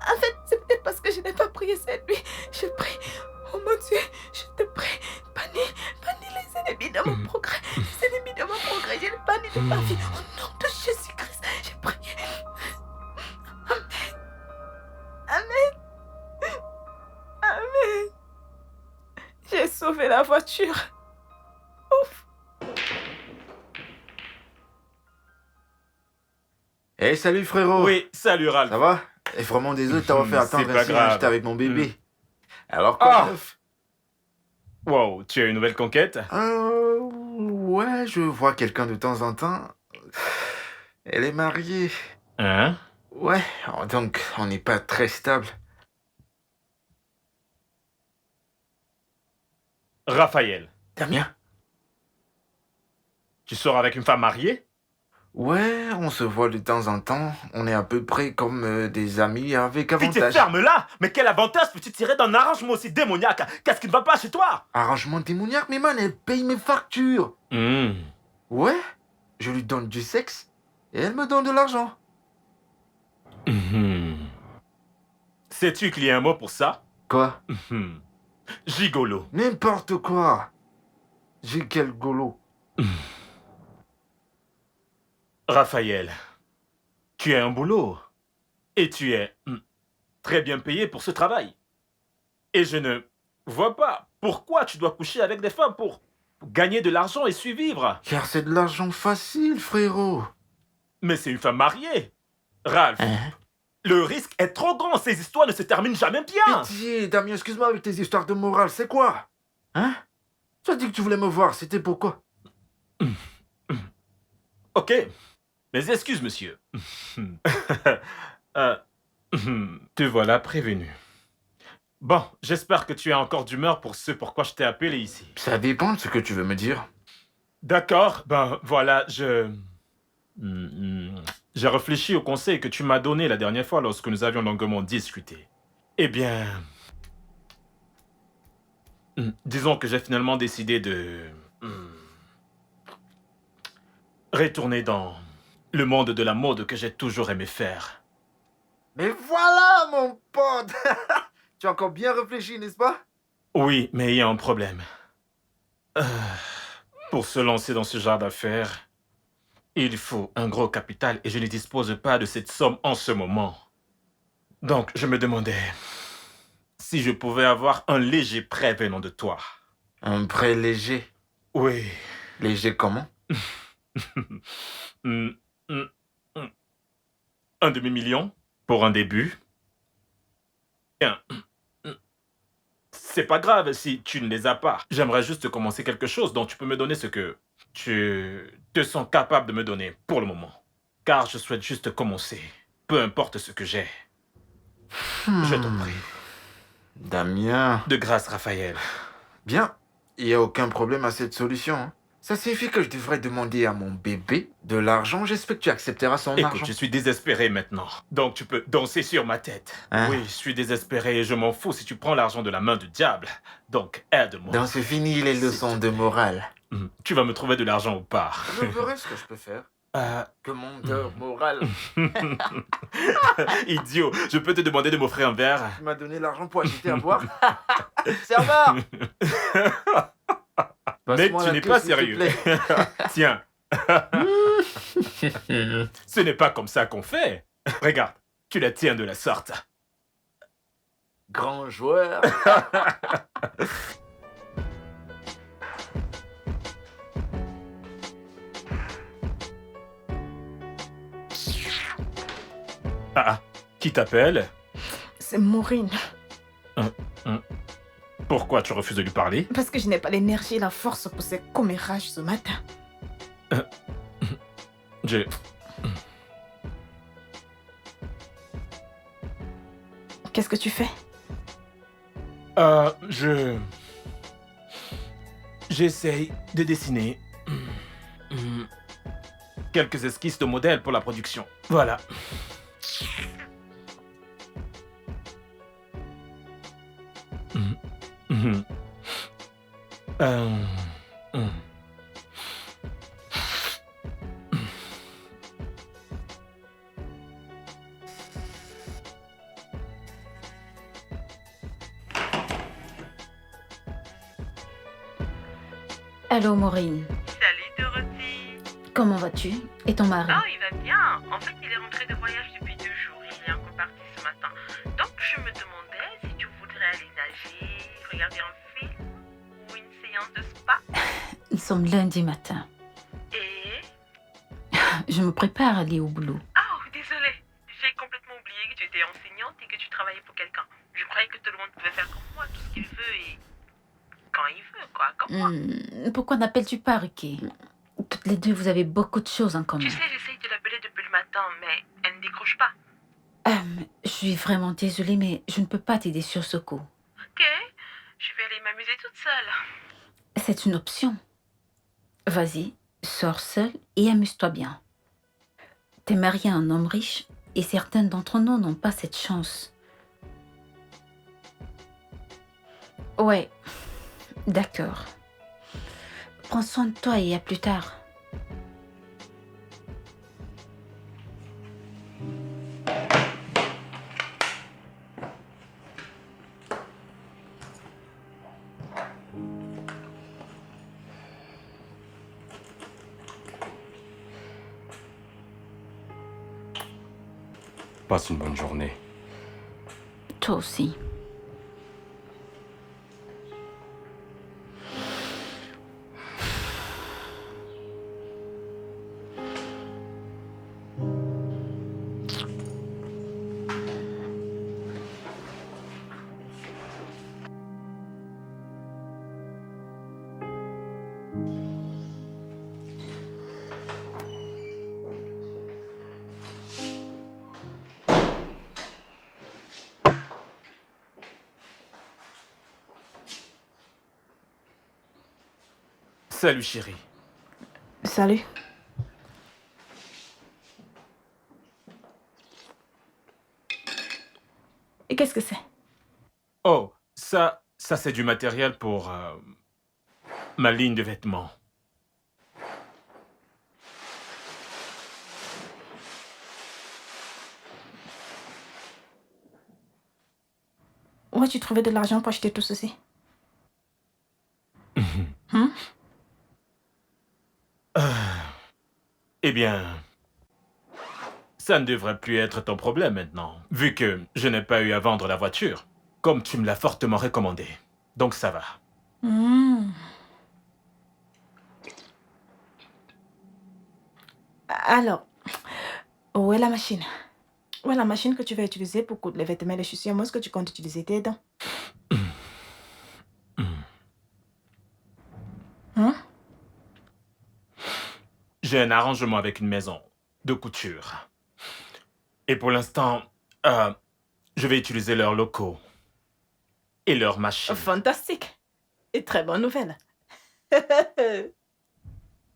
En fait, c'est peut-être parce que je n'ai pas prié cette nuit. Je prie. Oh mon Dieu, je te prie. Bannis les ennemis de mon progrès. Les ennemis de mon progrès, je les bannis de ma vie. Au nom de Jésus-Christ, j'ai prié. Amen. J'ai sauvé la voiture. Ouf. Hey, salut frérot. Oui, salut Ralph. Ça va? Et vraiment désolé de t'avoir fait attendre C'est pas ainsi, grave. j'étais avec mon bébé. Alors quoi de neuf? Wow, tu as une nouvelle conquête? Ouais, je vois quelqu'un de temps en temps. Elle est mariée. Hein? Ouais, donc on n'est pas très stable. Raphaël, Damien? tu sors avec une femme mariée? Ouais, on se voit de temps en temps. On est à peu près comme des amis avec Pitié, avantage. ferme-la! Mais quel avantage peux-tu tirer d'un arrangement aussi démoniaque? Qu'est-ce qui ne va pas chez toi? Arrangement démoniaque, mais man, elle paye mes factures. Ouais, je lui donne du sexe et elle me donne de l'argent. Sais-tu qu'il y a un mot pour ça? Quoi? Gigolo. N'importe quoi. J'ai quel golo. Raphaël, tu as un boulot. Et tu es très bien payé pour ce travail. Et je ne vois pas pourquoi tu dois coucher avec des femmes pour gagner de l'argent et survivre. Car c'est de l'argent facile, frérot. Mais c'est une femme mariée. Ralph, le risque est trop grand. Ces histoires ne se terminent jamais bien. Pitié, Damien, excuse-moi avec tes histoires de morale, c'est quoi? Hein? Tu as dit que tu voulais me voir, c'était pourquoi? Ok. Mes excuses, monsieur. Te voilà prévenu. Bon, j'espère que tu es encore d'humeur pour ce pourquoi je t'ai appelé ici. Ça dépend de ce que tu veux me dire. D'accord, ben voilà, j'ai réfléchi au conseil que tu m'as donné la dernière fois lorsque nous avions longuement discuté. Eh bien... disons que j'ai finalement décidé de... retourner dans le monde de la mode que j'ai toujours aimé faire. Mais voilà, mon pote! Tu as encore bien réfléchi, n'est-ce pas? Oui, mais il y a un problème. Pour se lancer dans ce genre d'affaires, il faut un gros capital et je ne dispose pas de cette somme en ce moment. Donc, je me demandais si je pouvais avoir un léger prêt venant de toi. Un prêt léger. Oui. Léger comment? Un demi-million pour un début. Bien. C'est pas grave si tu ne les as pas. J'aimerais juste commencer quelque chose dont tu peux me donner ce que tu te sens capable de me donner pour le moment. Car je souhaite juste commencer. Peu importe ce que j'ai. Je t'en prie. Damien. De grâce, Raphaël. Bien, il n'y a aucun problème à cette solution. Hein. Ça signifie que je devrais demander à mon bébé de l'argent. J'espère que tu accepteras son Écoute, argent. je suis désespéré maintenant. Donc tu peux danser sur ma tête. Hein? Oui, je suis désespéré et je m'en fous si tu prends l'argent de la main du diable. Donc aide-moi. Donc c'est fini les leçons de morale. Tu vas me trouver de l'argent ou pas? Je verrai ce que je peux faire. Commandeur moral. Idiot, je peux te demander de m'offrir un verre? Tu m'as donné l'argent pour acheter à boire. Serveur! Mais Passe-moi tu la n'es queue, pas s'il te sérieux. plaît. Tiens. Ce n'est pas comme ça qu'on fait. Regarde, tu la tiens de la sorte. Grand joueur. Ah, qui t'appelle? C'est Maureen. Pourquoi tu refuses de lui parler? Parce que je n'ai pas l'énergie et la force pour ces commérages ce matin. Je... Qu'est-ce que tu fais? J'essaye de dessiner quelques esquisses de modèles pour la production. Voilà. Allô, Maureen. Salut Dorothy. Comment vas-tu? Et ton mari? Oh, il va bien. En fait, il est rentré de voyage depuis 2 jours. Il est encore parti ce matin. Donc, je me demandais si tu voudrais aller nager, regarder un film ou une séance de spa. Nous sommes lundi matin. Et... Je me prépare à aller au boulot. Oh, désolée. J'ai complètement oublié que tu étais enseignante et que tu travaillais pour quelqu'un. Je croyais que tout le monde pouvait faire comme moi, tout ce qu'il veut et... quand il veut, quoi, comme moi. Pourquoi n'appelles-tu pas Ricky? Toutes les deux, vous avez beaucoup de choses en commun. Tu sais, j'essaye de l'appeler depuis le matin, mais elle ne décroche pas. Je suis vraiment désolée, mais je ne peux pas t'aider sur ce coup. Ok, je vais aller m'amuser toute seule. C'est une option. Vas-y, sors seul et amuse-toi bien. T'es marié à un homme riche et certains d'entre nous n'ont pas cette chance. Ouais, d'accord. Prends soin de toi et à plus tard. Passe une bonne journée. Toi aussi. Salut chérie. Salut. Et qu'est-ce que c'est? Oh, ça c'est du matériel pour ma ligne de vêtements. Où as-tu trouvé de l'argent pour acheter tout ceci? Hein? Eh bien, ça ne devrait plus être ton problème maintenant, vu que je n'ai pas eu à vendre la voiture, comme tu me l'as fortement recommandé. Donc ça va. Hmm. Alors, où est la machine? Où est la machine que tu vas utiliser pour coudre les vêtements et les chaussures? Moi, est-ce que tu comptes utiliser tes dents? Hein? J'ai un arrangement avec une maison de couture. Et pour l'instant, je vais utiliser leurs locaux et leurs machines. Fantastique. Et très bonne nouvelle.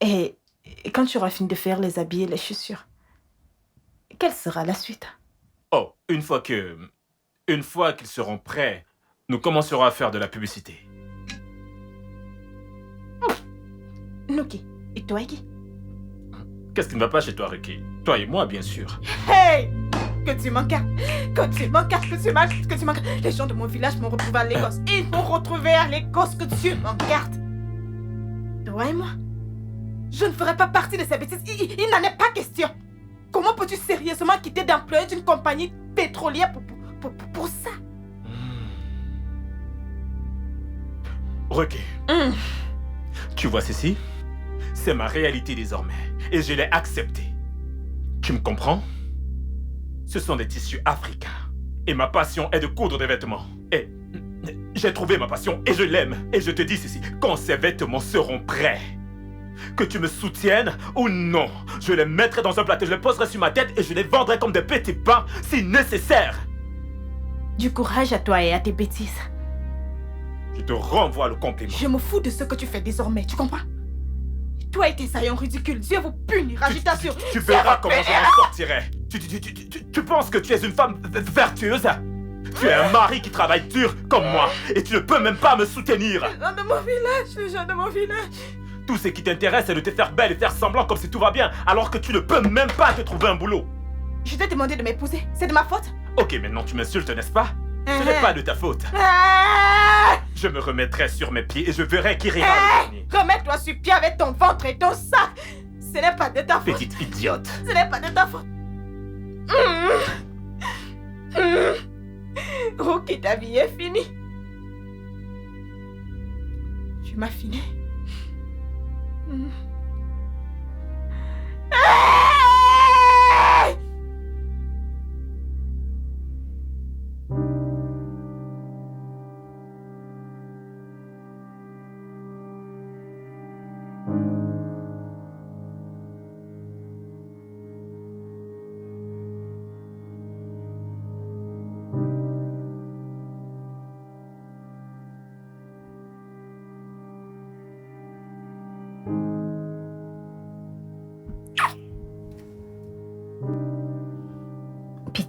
Et quand tu auras fini de faire les habits et les chaussures, quelle sera la suite? Oh, une fois qu'ils seront prêts, nous commencerons à faire de la publicité. Nuki, et toi, qui? Qu'est-ce qui ne va pas chez toi, Ricky? Toi et moi, bien sûr. Hey! Que tu m'en gardes! Que tu m'en gardes! Que tu m'en gardes! Que tu m'en gardes! Les gens de mon village m'ont retrouvé à Lagos. Ils m'ont retrouvé à Lagos. Que tu m'en gardes! Toi et moi, je ne ferai pas partie de ces bêtises. Il n'en est pas question. Comment peux-tu sérieusement quitter d'employé d'une compagnie pétrolière pour ça? Ricky, tu vois ceci? C'est ma réalité désormais. Et je l'ai acceptée. Tu me comprends? Ce sont des tissus africains. Et ma passion est de coudre des vêtements. Et j'ai trouvé ma passion et je l'aime. Et je te dis ceci, quand ces vêtements seront prêts, que tu me soutiennes ou non, je les mettrai dans un plateau, je les poserai sur ma tête et je les vendrai comme des petits pains si nécessaire. Du courage à toi et à tes bêtises. Je te renvoie le compliment. Je me fous de ce que tu fais désormais, tu comprends? Toi et tes saillons ridicules, Dieu vous punira, je t'assure. Tu verras comment je m'en sortirai. Tu penses que tu es une femme vertueuse? Tu es un mari qui travaille dur comme moi et tu ne peux même pas me soutenir. Les gens de mon village, les gens de mon village. Tout ce qui t'intéresse, c'est de te faire belle et faire semblant comme si tout va bien, alors que tu ne peux même pas te trouver un boulot. Je t'ai demandé de m'épouser, c'est de ma faute? Ok, maintenant tu m'insultes, n'est-ce pas? Ce n'est pas de ta faute. Je me remettrai sur mes pieds et je verrai qui rira le dernier. Remets-toi sur pied avec ton ventre et ton sac. Ce n'est pas de ta faute. Petite idiote. Ce n'est pas de ta faute. Ok, ta vie est finie. Tu m'as fini.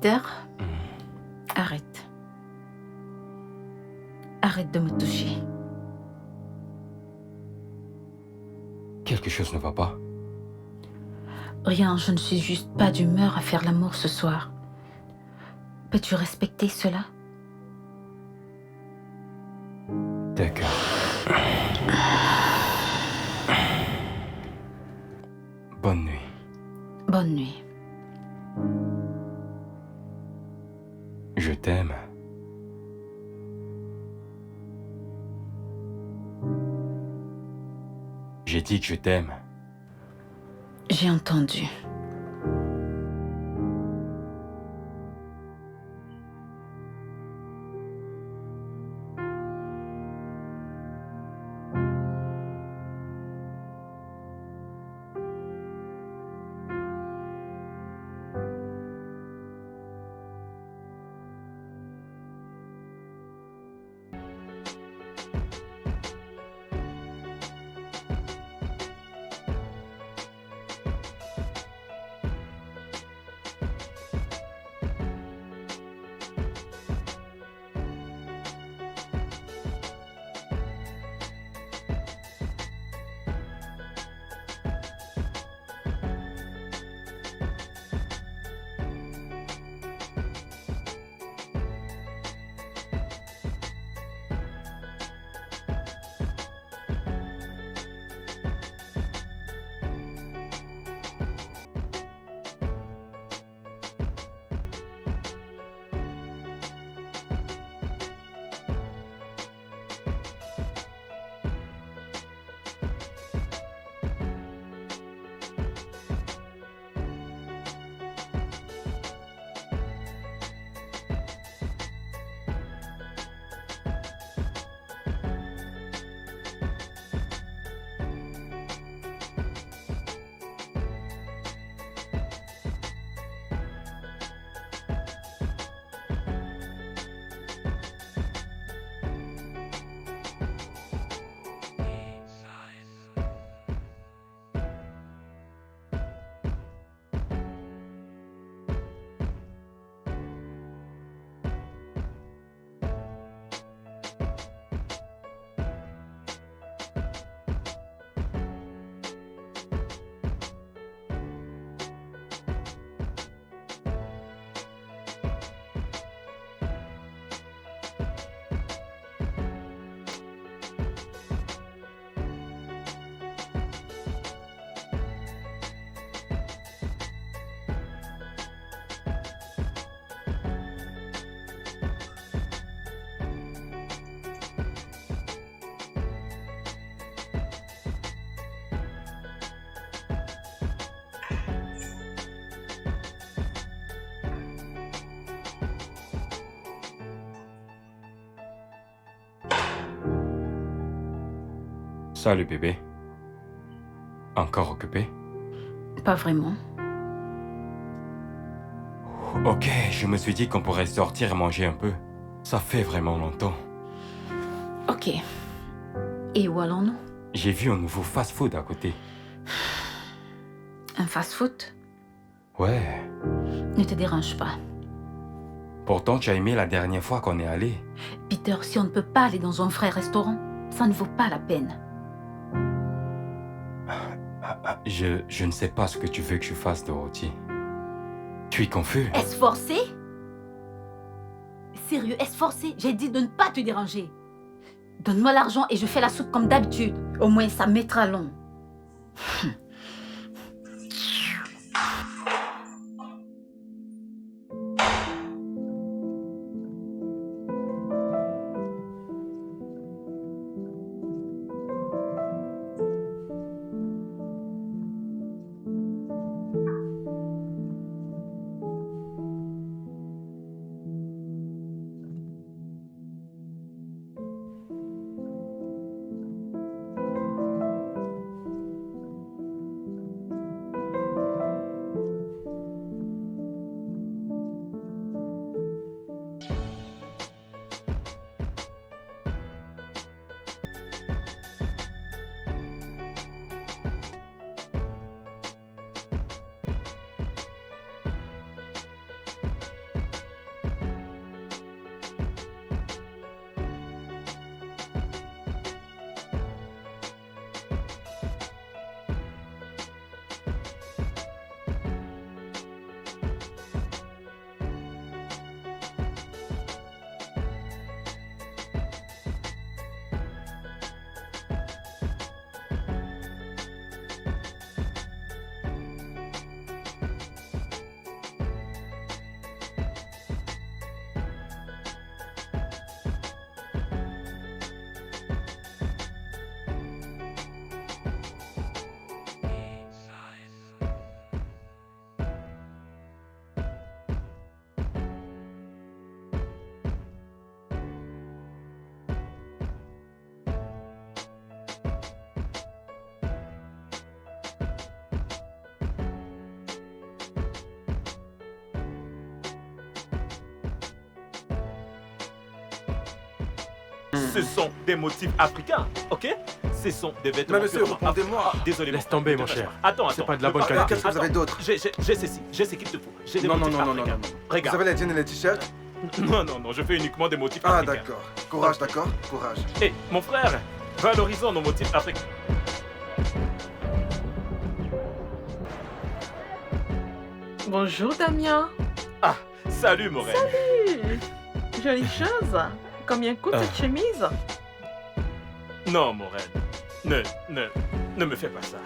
Peter, Mhm. arrête. Arrête de me toucher. Quelque chose ne va pas. Rien, je ne suis juste pas d'humeur à faire l'amour ce soir. Peux-tu respecter cela? D'accord. Bonne nuit. Bonne nuit. Je t'aime. J'ai dit que je t'aime. J'ai entendu. Salut bébé. Encore occupé? Pas vraiment. Ok, je me suis dit qu'on pourrait sortir et manger un peu. Ça fait vraiment longtemps. Ok. Et où allons-nous? J'ai vu un nouveau fast-food à côté. Un fast-food? Ouais. Ne te dérange pas. Pourtant, tu as aimé la dernière fois qu'on est allé. Peter, si on ne peut pas aller dans un vrai restaurant, ça ne vaut pas la peine. Je ne sais pas ce que tu veux que je fasse, Dorothy. Tu es confus? Est-ce forcé? Sérieux, est-ce forcé? J'ai dit de ne pas te déranger. Donne-moi l'argent et je fais la soupe comme d'habitude. Au moins, ça mettra long. Ce sont des motifs africains, ok? Ce sont des vêtements. Mais monsieur, purement répondez-moi. africains. Désolé. Laisse mon tomber, frère, mon ne te cher. fâche pas. Attends. C'est pas de la bonne Attends, qualité. Qu'est-ce que vous avez attends. d'autre? J'ai ceci qu'il te faut. J'ai des Non, motifs non, non, non, africains. non. Regarde. Vous avez les jeans et les t-shirts? Non, je fais uniquement des motifs Ah, africains. d'accord. Courage, d'accord? Courage. Hé, mon frère, valorisons nos motifs africains. Bonjour Damien. Ah, salut, Morel. Jolie chose. Combien coûte cette chemise? Non, Morel. Ne me fais pas ça.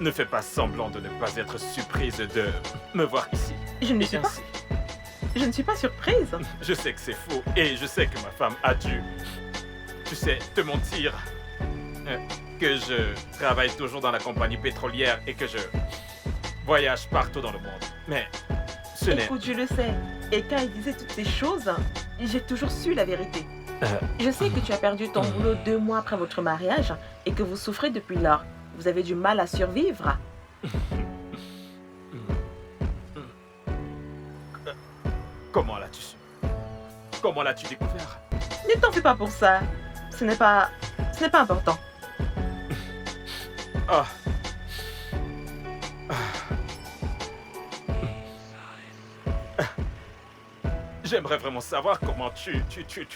Ne fais pas semblant de ne pas être surprise de me voir ici. Je ne Et suis pas. ainsi. Je ne suis pas surprise. Je sais que c'est faux et je sais que ma femme a dû, tu sais, te mentir. Que je travaille toujours dans la compagnie pétrolière et que je voyage partout dans le monde. Mais ce n'est... Écoute, je le sais. Et quand il disait toutes ces choses, j'ai toujours su la vérité. Je sais que tu as perdu ton boulot 2 mois après votre mariage et que vous souffrez depuis lors. Vous avez du mal à survivre. Comment l'as-tu su? Comment l'as-tu découvert? Ne t'en fais pas pour ça. Ce n'est pas important. Ah. J'aimerais vraiment savoir comment tu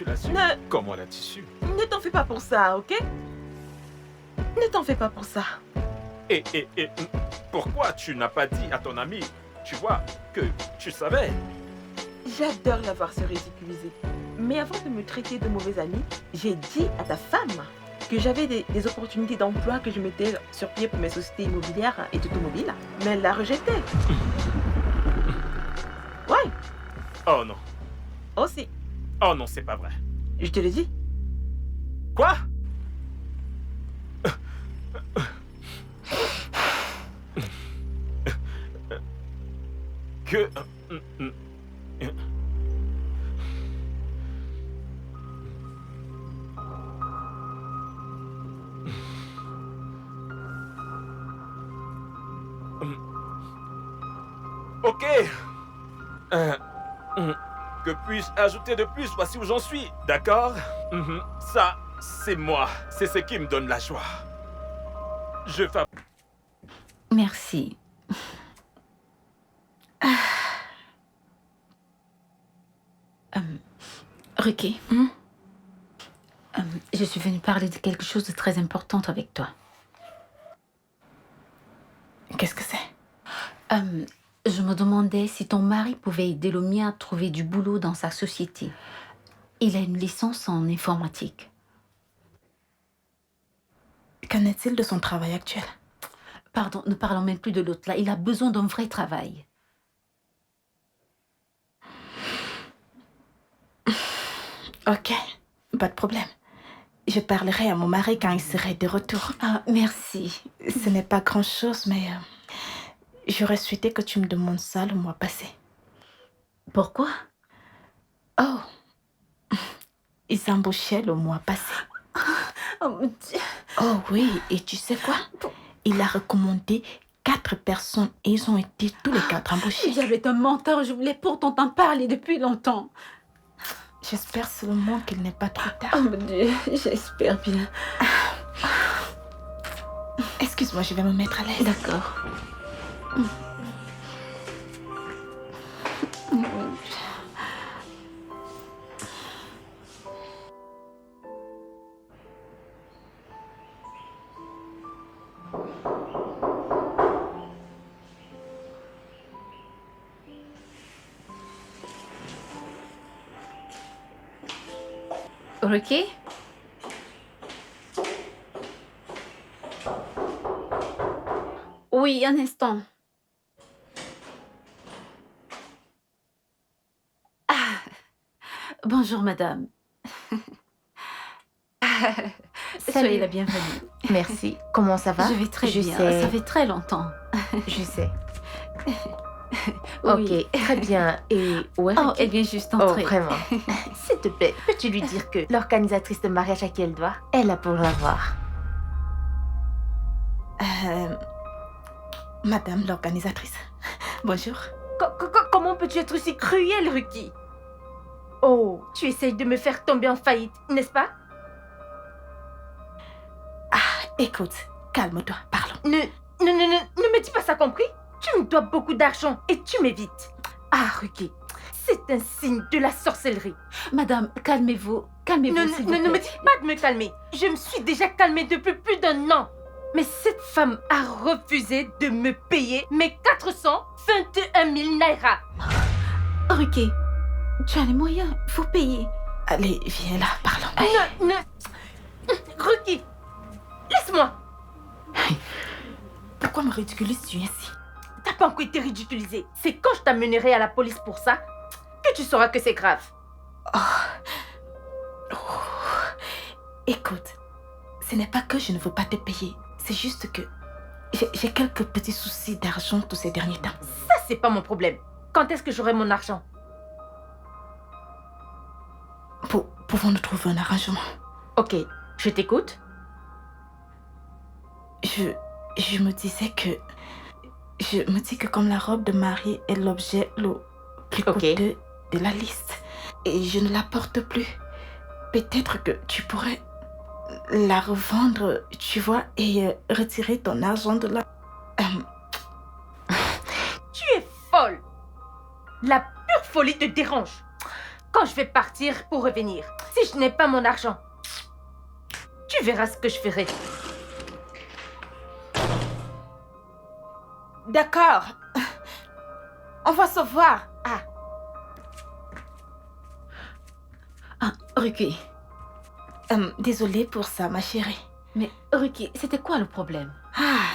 l'as su. Comment l'as-tu su? Ne t'en fais pas pour ça, ok? Ne t'en fais pas pour ça. Et pourquoi tu n'as pas dit à ton ami, tu vois, que tu savais? J'adore la voir se ridiculiser. Mais avant de me traiter de mauvais ami, j'ai dit à ta femme que j'avais des opportunités d'emploi que je mettais sur pied pour mes sociétés immobilières et automobiles, mais elle l'a rejeté. Ouais, Oh non. aussi. Oh non, c'est pas vrai. Je te le dis. Quoi? Que... Ok. Que puis-je ajouter de plus? Voici où j'en suis, d'accord? Ça, c'est moi. C'est ce qui me donne la joie. Je fais... Merci. Ricky, je suis venue parler de quelque chose de très important avec toi. Qu'est-ce que c'est? Je me demandais si ton mari pouvait aider le mien à trouver du boulot dans sa société. Il a une licence en informatique. Qu'en est-il de son travail actuel? Pardon, ne parlons même plus de l'autre là. Il a besoin d'un vrai travail. Ok, pas de problème. Je parlerai à mon mari quand il serait de retour. Ah, merci. Ce n'est pas grand-chose, mais j'aurais souhaité que tu me demandes ça le mois passé. Pourquoi? Oh, ils embauchaient le mois passé. Oh mon Dieu. Oh oui, et tu sais quoi? Il a recommandé 4 personnes et ils ont été tous les 4 embauchés. J'avais un menteur, je voulais pourtant t'en parler depuis longtemps. J'espère seulement qu'il n'est pas trop tard. Oh mon Dieu, j'espère bien. Excuse-moi, je vais me mettre à l'aise. D'accord. Ricky? Oui, un instant. Ah. Bonjour, madame. Soyez la bienvenue. Merci. Comment ça va? Je vais très Je bien. sais. Ça fait très longtemps. Je sais. Oui. Ok, très bien. Et où est Oh, Ricky? elle vient juste Oh, entrer. vraiment. S'il te plaît, peux-tu lui dire que l'organisatrice de mariage à qui elle doit, elle a pour l'avoir. Madame l'organisatrice, bonjour. Comment peux-tu être aussi cruel, Ricky? Oh, tu essayes de me faire tomber en faillite, n'est-ce pas? Écoute, calme-toi, parlons. Ne me dis pas ça, compris? Tu me dois beaucoup d'argent et tu m'évites. Ah, Ruki, c'est un signe de la sorcellerie. Madame, calmez-vous. Calmez-vous, s'il vous plaît. Ne me dis pas de me calmer. Je me suis déjà calmée depuis plus d'un an. Mais cette femme a refusé de me payer mes 421 000 naira. Ruki, tu as les moyens, il faut payer. Allez, viens là, parlons. Ruki, laisse-moi. Pourquoi me ridiculises-tu ainsi? T'as pas encore été ridiculisé. C'est quand je t'amènerai à la police pour ça que tu sauras que c'est grave. Écoute, ce n'est pas que je ne veux pas te payer. C'est juste que j'ai quelques petits soucis d'argent tous ces derniers temps. Ça, c'est pas mon problème. Quand est-ce que j'aurai mon argent? Pouvons-nous trouver un arrangement? Ok, je t'écoute. Je me disais que... Je me dis que comme la robe de mariée est l'objet le plus coûteux de la liste, et je ne la porte plus, peut-être que tu pourrais la revendre, tu vois, et retirer ton argent de là. Tu es folle. La pure folie te dérange. Quand je vais partir pour revenir, si je n'ai pas mon argent, tu verras ce que je ferai. D'accord. On va se voir. Ruki. Désolée pour ça, ma chérie. Mais Ruki, c'était quoi le problème?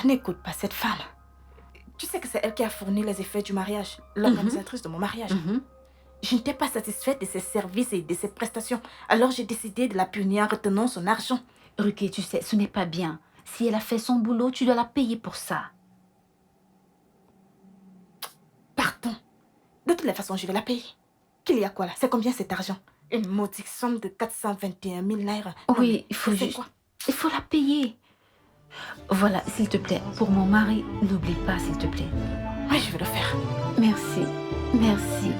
N'écoute pas cette femme. Tu sais que c'est elle qui a fourni les effets du mariage, l'organisatrice de mon mariage. Je n'étais pas satisfaite de ses services et de ses prestations. Alors j'ai décidé de la punir en retenant son argent. Ruki, tu sais, ce n'est pas bien. Si elle a fait son boulot, tu dois la payer pour ça. Pardon. De toutes les façons, je vais la payer. Qu'il y a quoi là? C'est combien cet argent? Une maudite somme de 421 000 naira. Oui, il faut juste... Il faut la payer. Voilà, s'il te plaît, pour mon mari, n'oublie pas, s'il te plaît. Oui, je vais le faire. Merci. Merci.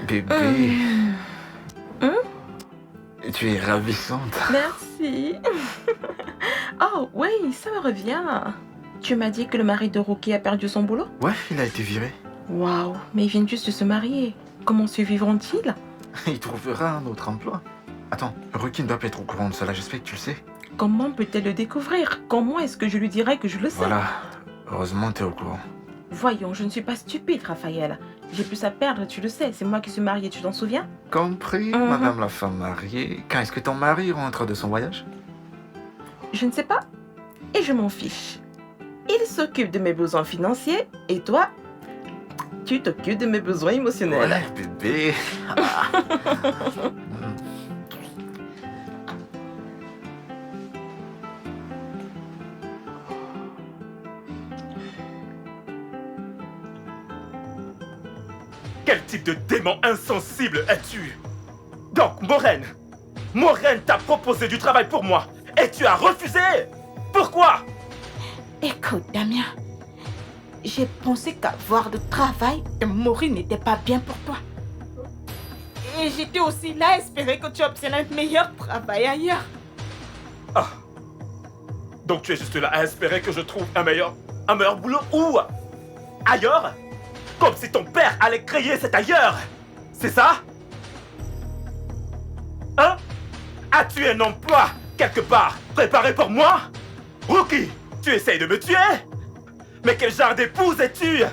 Bébé. Tu es ravissante. Merci. Oh, oui, ça me revient. Tu m'as dit que le mari de Ruki a perdu son boulot? Ouais, il a été viré. Waouh, mais ils viennent juste de se marier. Comment survivront-ils? Il trouvera un autre emploi. Attends, Ruki ne doit pas être au courant de cela, j'espère que tu le sais. Comment peut-elle le découvrir? Comment est-ce que je lui dirai que je le sais? Voilà, heureusement tu es au courant. Voyons, je ne suis pas stupide, Raphaël. J'ai plus à perdre, tu le sais. C'est moi qui suis mariée, tu t'en souviens? Compris, madame la femme mariée. Quand est-ce que ton mari rentre de son voyage? Je ne sais pas. Et je m'en fiche. Il s'occupe de mes besoins financiers et toi, tu t'occupes de mes besoins émotionnels. Ouais, bébé. Quel type de démon insensible es-tu? Donc, Maureen t'a proposé du travail pour moi et tu as refusé? Pourquoi? Écoute, Damien, j'ai pensé qu'avoir de travail et mourir n'était pas bien pour toi. Et j'étais aussi là à espérer que tu obtiennes un meilleur travail ailleurs. Ah. Donc tu es juste là à espérer que je trouve un meilleur boulot où? Ailleurs? Comme si ton père allait créer cet ailleurs. C'est ça? Hein? As-tu un emploi quelque part préparé pour moi? Ruki, tu essayes de me tuer? Mais quel genre d'épouse es-tu?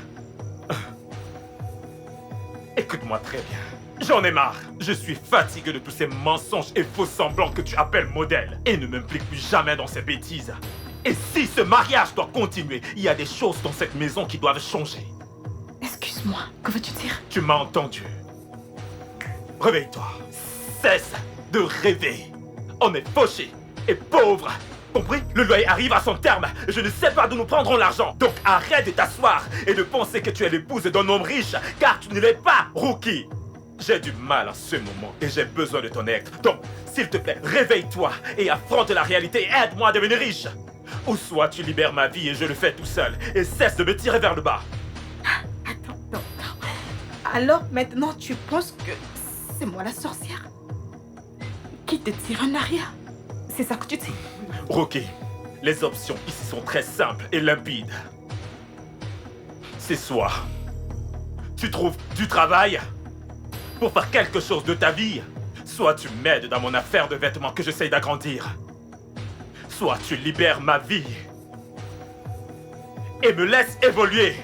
Écoute-moi très bien. J'en ai marre. Je suis fatigué de tous ces mensonges et faux semblants que tu appelles modèles. Et ne m'implique plus jamais dans ces bêtises. Et si ce mariage doit continuer, il y a des choses dans cette maison qui doivent changer. Excuse-moi, que veux-tu dire? Tu m'as entendu. Réveille-toi. Cesse de rêver. On est fauché et pauvre. Compris? Le loyer arrive à son terme. Je ne sais pas d'où nous prendrons l'argent. Donc arrête de t'asseoir et de penser que tu es l'épouse d'un homme riche, car tu ne l'es pas, Rookie. J'ai du mal en ce moment et j'ai besoin de ton aide. Donc, s'il te plaît, réveille-toi et affronte la réalité. Aide-moi à devenir riche. Ou soit tu libères ma vie et je le fais tout seul et cesse de me tirer vers le bas. Attends, non. Alors maintenant, tu penses que c'est moi la sorcière qui te tire en arrière? C'est ça que tu dis? Rookie, les options ici sont très simples et limpides. C'est soit tu trouves du travail pour faire quelque chose de ta vie, soit tu m'aides dans mon affaire de vêtements que j'essaye d'agrandir. Soit tu libères ma vie et me laisses évoluer.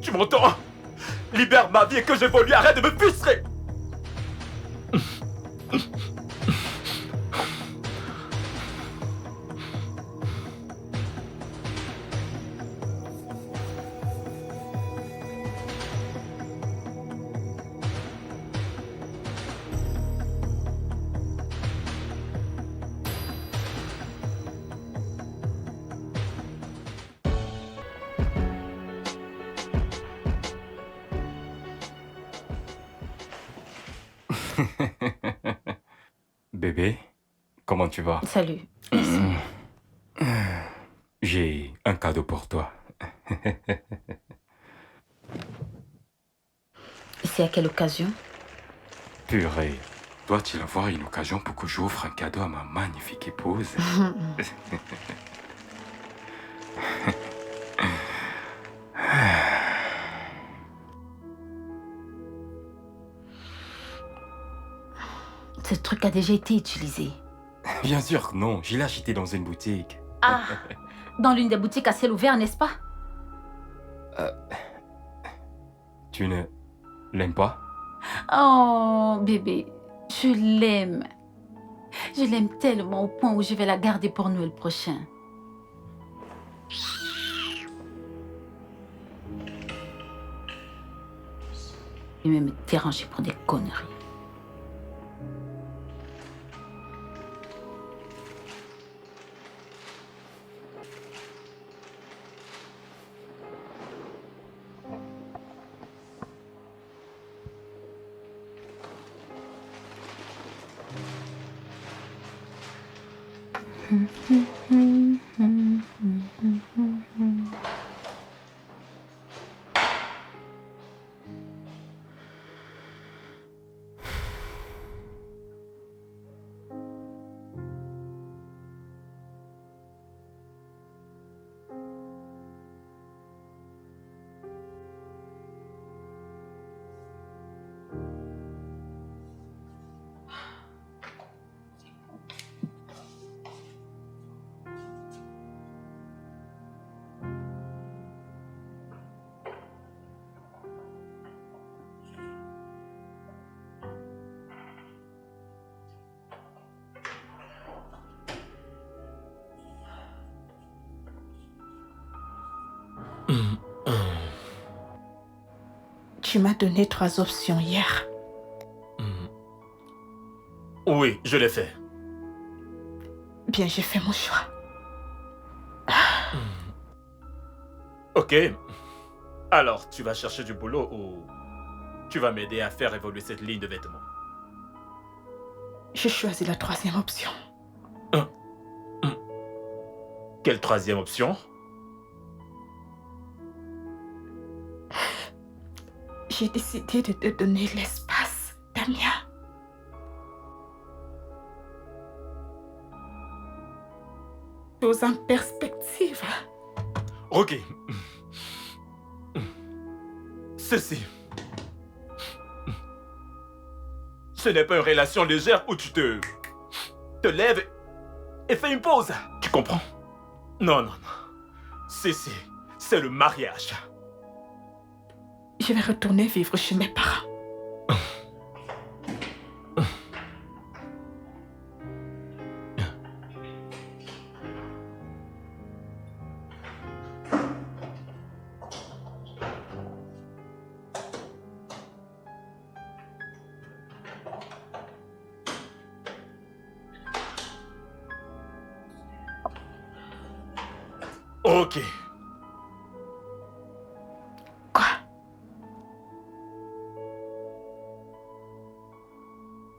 Tu m'entends? Libère ma vie et que j'évolue, arrête de me frustrer. Bébé, comment tu vas? Salut. J'ai un cadeau pour toi. C'est à quelle occasion? Purée, doit-il avoir une occasion pour que j'offre un cadeau à ma magnifique épouse? Ce truc a déjà été utilisé. Bien sûr que non, je l'ai acheté dans une boutique. Ah, dans l'une des boutiques à ciel ouvert, n'est-ce pas? Tu ne l'aimes pas? Oh, bébé, je l'aime. Je l'aime tellement au point où je vais la garder pour Noël prochain. Il va me déranger pour des conneries. Tu m'as donné 3 options hier. Oui, je l'ai fait. Bien, j'ai fait mon choix. Ok. Alors, tu vas chercher du boulot ou tu vas m'aider à faire évoluer cette ligne de vêtements? J'ai choisi la 3e option. Quelle 3e option? J'ai décidé de te donner l'espace, Damien. Choses en perspective. Ok. Ceci. Ce n'est pas une relation légère où tu te lèves et fais une pause. Tu comprends? Non, non, non. Ceci, c'est le mariage. Je vais retourner vivre chez mes parents. Ok. Quoi?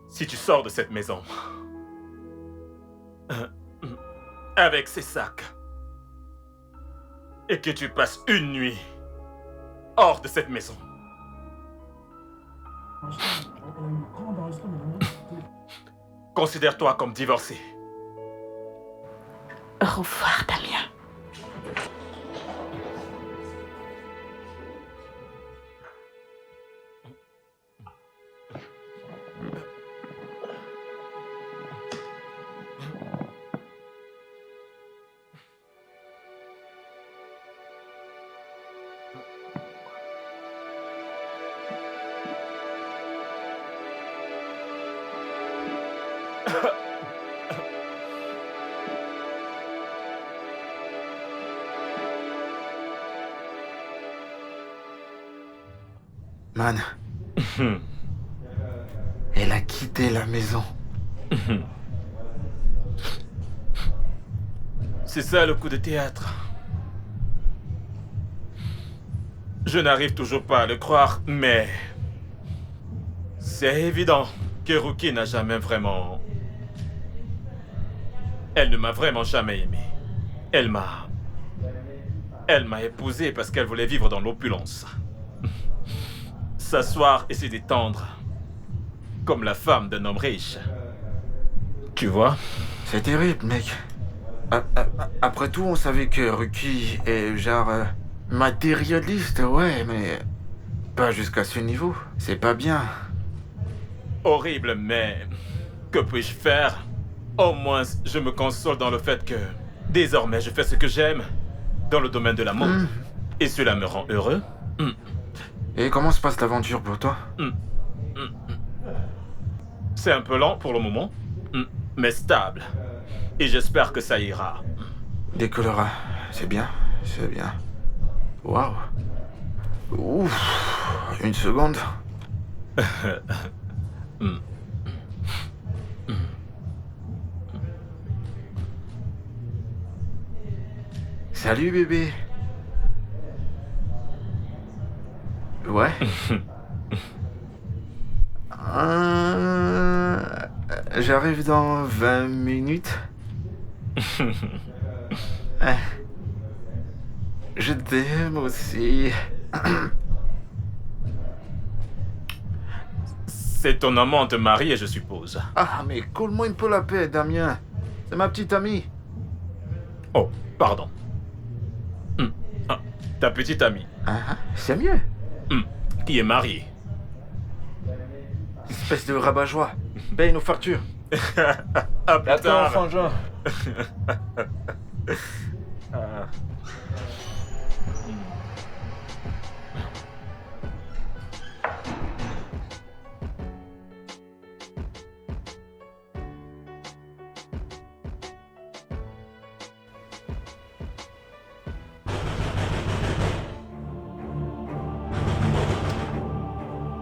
Si tu sors de cette maison avec ces sacs et que tu passes une nuit hors de cette maison, considère-toi comme divorcé. Au revoir, Damien. Man, elle a quitté la maison. C'est ça le coup de théâtre. Je n'arrive toujours pas à le croire, mais c'est évident que Rookie n'a jamais vraiment... Elle ne m'a vraiment jamais aimé. Elle m'a épousé parce qu'elle voulait vivre dans l'opulence. S'asseoir et se détendre comme la femme d'un homme riche. Tu vois? C'est terrible, mec. Après tout, on savait que Rookie est genre matérialiste, ouais, mais pas jusqu'à ce niveau. C'est pas bien. Horrible, mais que puis-je faire? Au moins, je me console dans le fait que désormais, je fais ce que j'aime dans le domaine de l'amour. Et cela me rend heureux. Et comment se passe l'aventure pour toi? C'est un peu lent pour le moment, mais stable. Et j'espère que ça ira. Décollera. C'est bien, c'est bien. Waouh. Ouf. Une seconde. Salut bébé. Ouais. J'arrive dans 20 minutes. Je t'aime aussi. C'est ton amante mariée, je suppose. Ah, mais colle-moi un peu la paix, Damien. C'est ma petite amie. Oh, pardon. Ta petite amie. C'est mieux. Qui est mariée. Espèce de rabat-joie. Paye nos factures. À plus tard. frangin.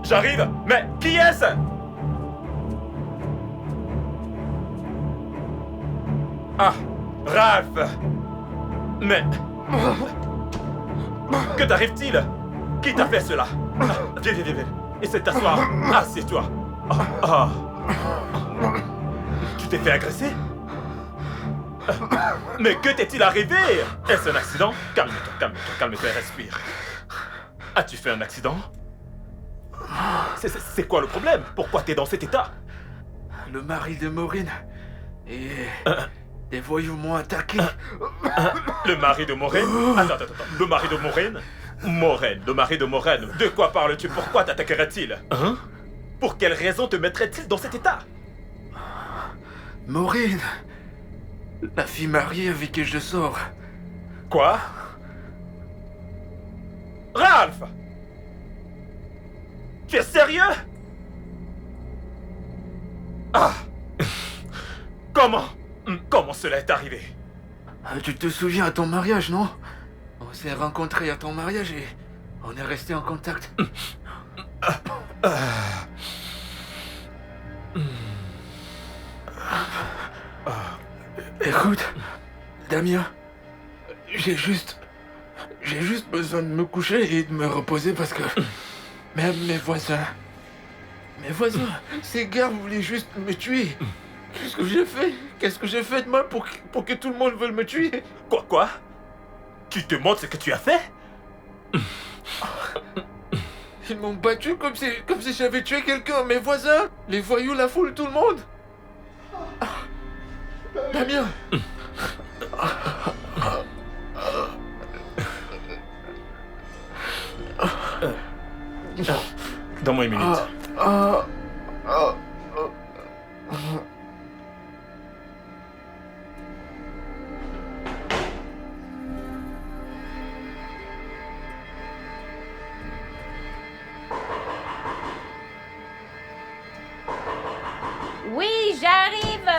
J'arrive, mais qui est-ce? Ah, Ralph. Mais... Que t'arrive-t-il? Qui t'a fait cela? Viens, viens, viens. Essaie de t'asseoir. Assieds-toi. Tu t'es fait agresser? Mais que t'est-il arrivé? Est-ce un accident? Calme-toi, calme-toi, calme-toi et respire. As-tu fait un accident? C'est quoi le problème? Pourquoi t'es dans cet état? Le mari de Maureen et des voyous m'ont attaqué. Le mari de Maureen? Attends. Le mari de Maureen? Maureen, le mari de Maureen. De quoi parles-tu? Pourquoi t'attaquerait-il? Hein? Pour quelle raison te mettrait-il dans cet état? Maureen, la fille mariée avec qui je sors. Quoi? Ralph! Tu es sérieux? Ah! Comment cela est arrivé? Tu te souviens à ton mariage, non? On s'est rencontrés à ton mariage et on est restés en contact. Écoute, Damien, j'ai juste besoin de me coucher et de me reposer parce que même mes voisins, ces gars voulaient juste me tuer. Qu'est-ce que j'ai fait? Qu'est-ce que j'ai fait de mal pour que tout le monde veuille me tuer? Quoi? Tu te demandes ce que tu as fait? Ils m'ont battu comme si j'avais tué quelqu'un. Mes voisins, les voyous, la foule, tout le monde. Damien. Donne-moi une minute. Oui, j'arrive.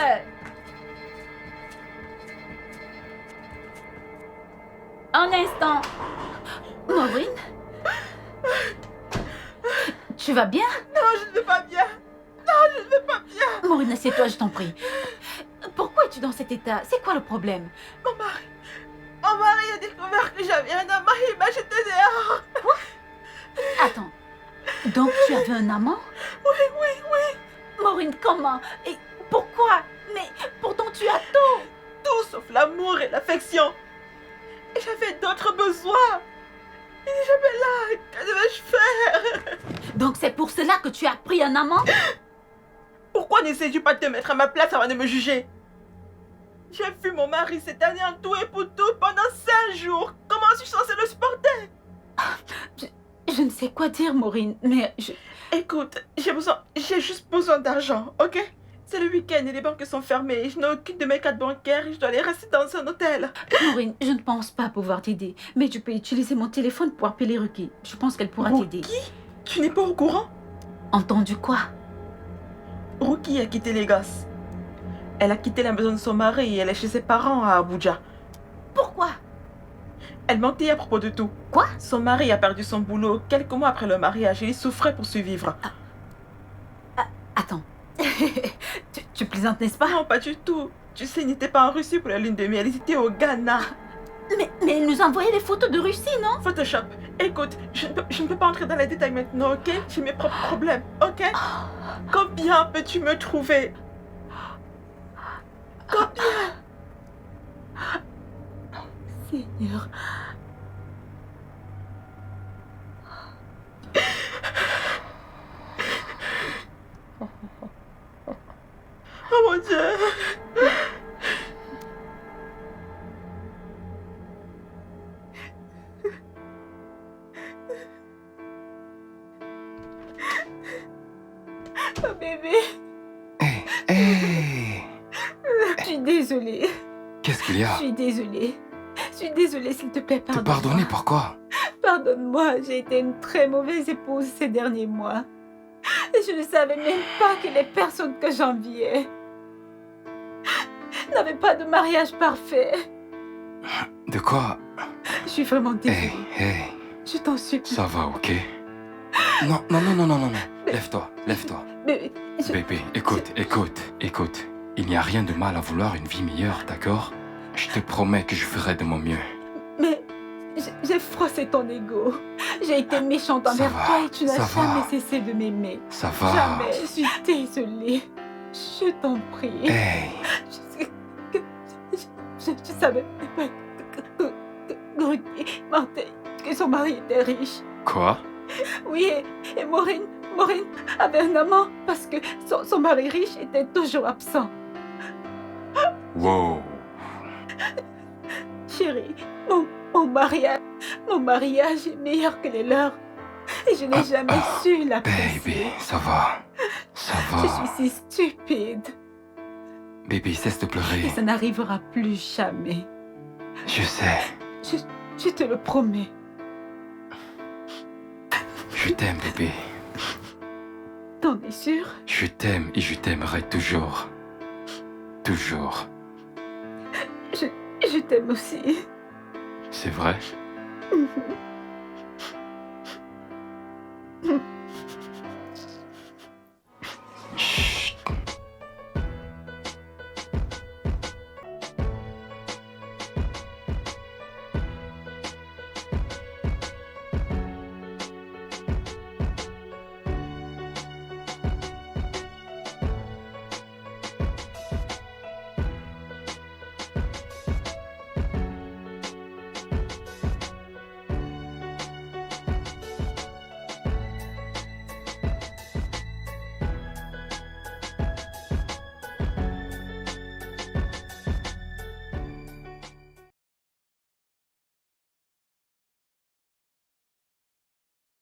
Un instant. Maureen? Tu vas bien? Non, je ne vais pas bien. Non, je ne vais pas bien. Maureen, assieds-toi, je t'en prie. Pourquoi es-tu dans cet état? C'est quoi le problème? Mon mari a découvert que j'avais un amant et il m'a jeté dehors. Attends. Donc tu avais un amant? Oui. Maureen, comment? Et pourquoi? Mais pourtant tu as tout. Tout sauf l'amour et l'affection. Et j'avais d'autres besoins. Il n'est jamais là. Que devais-je faire? Donc c'est pour cela que tu as pris un amant? Pourquoi n'essayes-tu pas de te mettre à ma place avant de me juger? J'ai vu mon mari cette année en tout et pour tout pendant 5 jours. Comment suis-je censée le supporter? Je ne sais quoi dire, Maureen, mais Écoute, j'ai juste besoin d'argent, ok? C'est le week-end et les banques sont fermées. Je n'ai aucune de mes cartes bancaires et je dois aller rester dans un hôtel. Maureen, je ne pense pas pouvoir t'aider. Mais tu peux utiliser mon téléphone pour appeler Ruki. Je pense qu'elle pourra t'aider. Ruki? Tu n'es pas au courant? Entendu quoi? Ruki a quitté les gosses. Elle a quitté la maison de son mari et elle est chez ses parents à Abuja. Pourquoi? Elle mentait à propos de tout. Quoi? Son mari a perdu son boulot quelques mois après le mariage et il souffrait pour survivre. Attends. tu plaisantes, n'est-ce pas? Non, pas du tout. Tu sais, il n'était pas en Russie pour la lune de miel, il était au Ghana. Mais il nous a envoyé des photos de Russie, non? Photoshop. Écoute, je ne peux pas entrer dans les détails maintenant, ok? J'ai mes propres problèmes, ok? Combien peux-tu me trouver? Combien? Seigneur. Oh mon Dieu. Oh bébé. Hey. Je suis désolée. Qu'est-ce qu'il y a? Je suis désolée. Je suis désolée, s'il te plaît, Te pardonne-moi. pardonner pourquoi? Pardonne-moi, j'ai été une très mauvaise épouse ces derniers mois. Et je ne savais même pas que les personnes que j'enviais n'avaient pas de mariage parfait. De quoi? Je suis vraiment désolée. Hey. Je t'en supplie. Ça va, ok? Non. Lève-toi. Bébé, Bébé, écoute. Il n'y a rien de mal à vouloir une vie meilleure, d'accord? Je te promets que je ferai de mon mieux. Mais j'ai froissé ton ego. J'ai été méchante envers toi et tu n'as jamais cessé de m'aimer. Ça va. Jamais. Je suis désolée. Je t'en prie. Hey. Je savais pas que Ruki mentait, que son mari était riche. Quoi? Oui, et Maureen avait un amant parce que son mari riche était toujours absent. Wow. Chérie, mon mariage est meilleur que les leurs. Et je n'ai jamais su l'apprécier. Baby, ça va. Je suis si stupide. Baby, cesse de pleurer. Et ça n'arrivera plus jamais. Je sais. Je te le promets. Je t'aime, bébé. T'en es sûr? Je t'aime et je t'aimerai toujours. Toujours. Je t'aime aussi. C'est vrai? Mhm.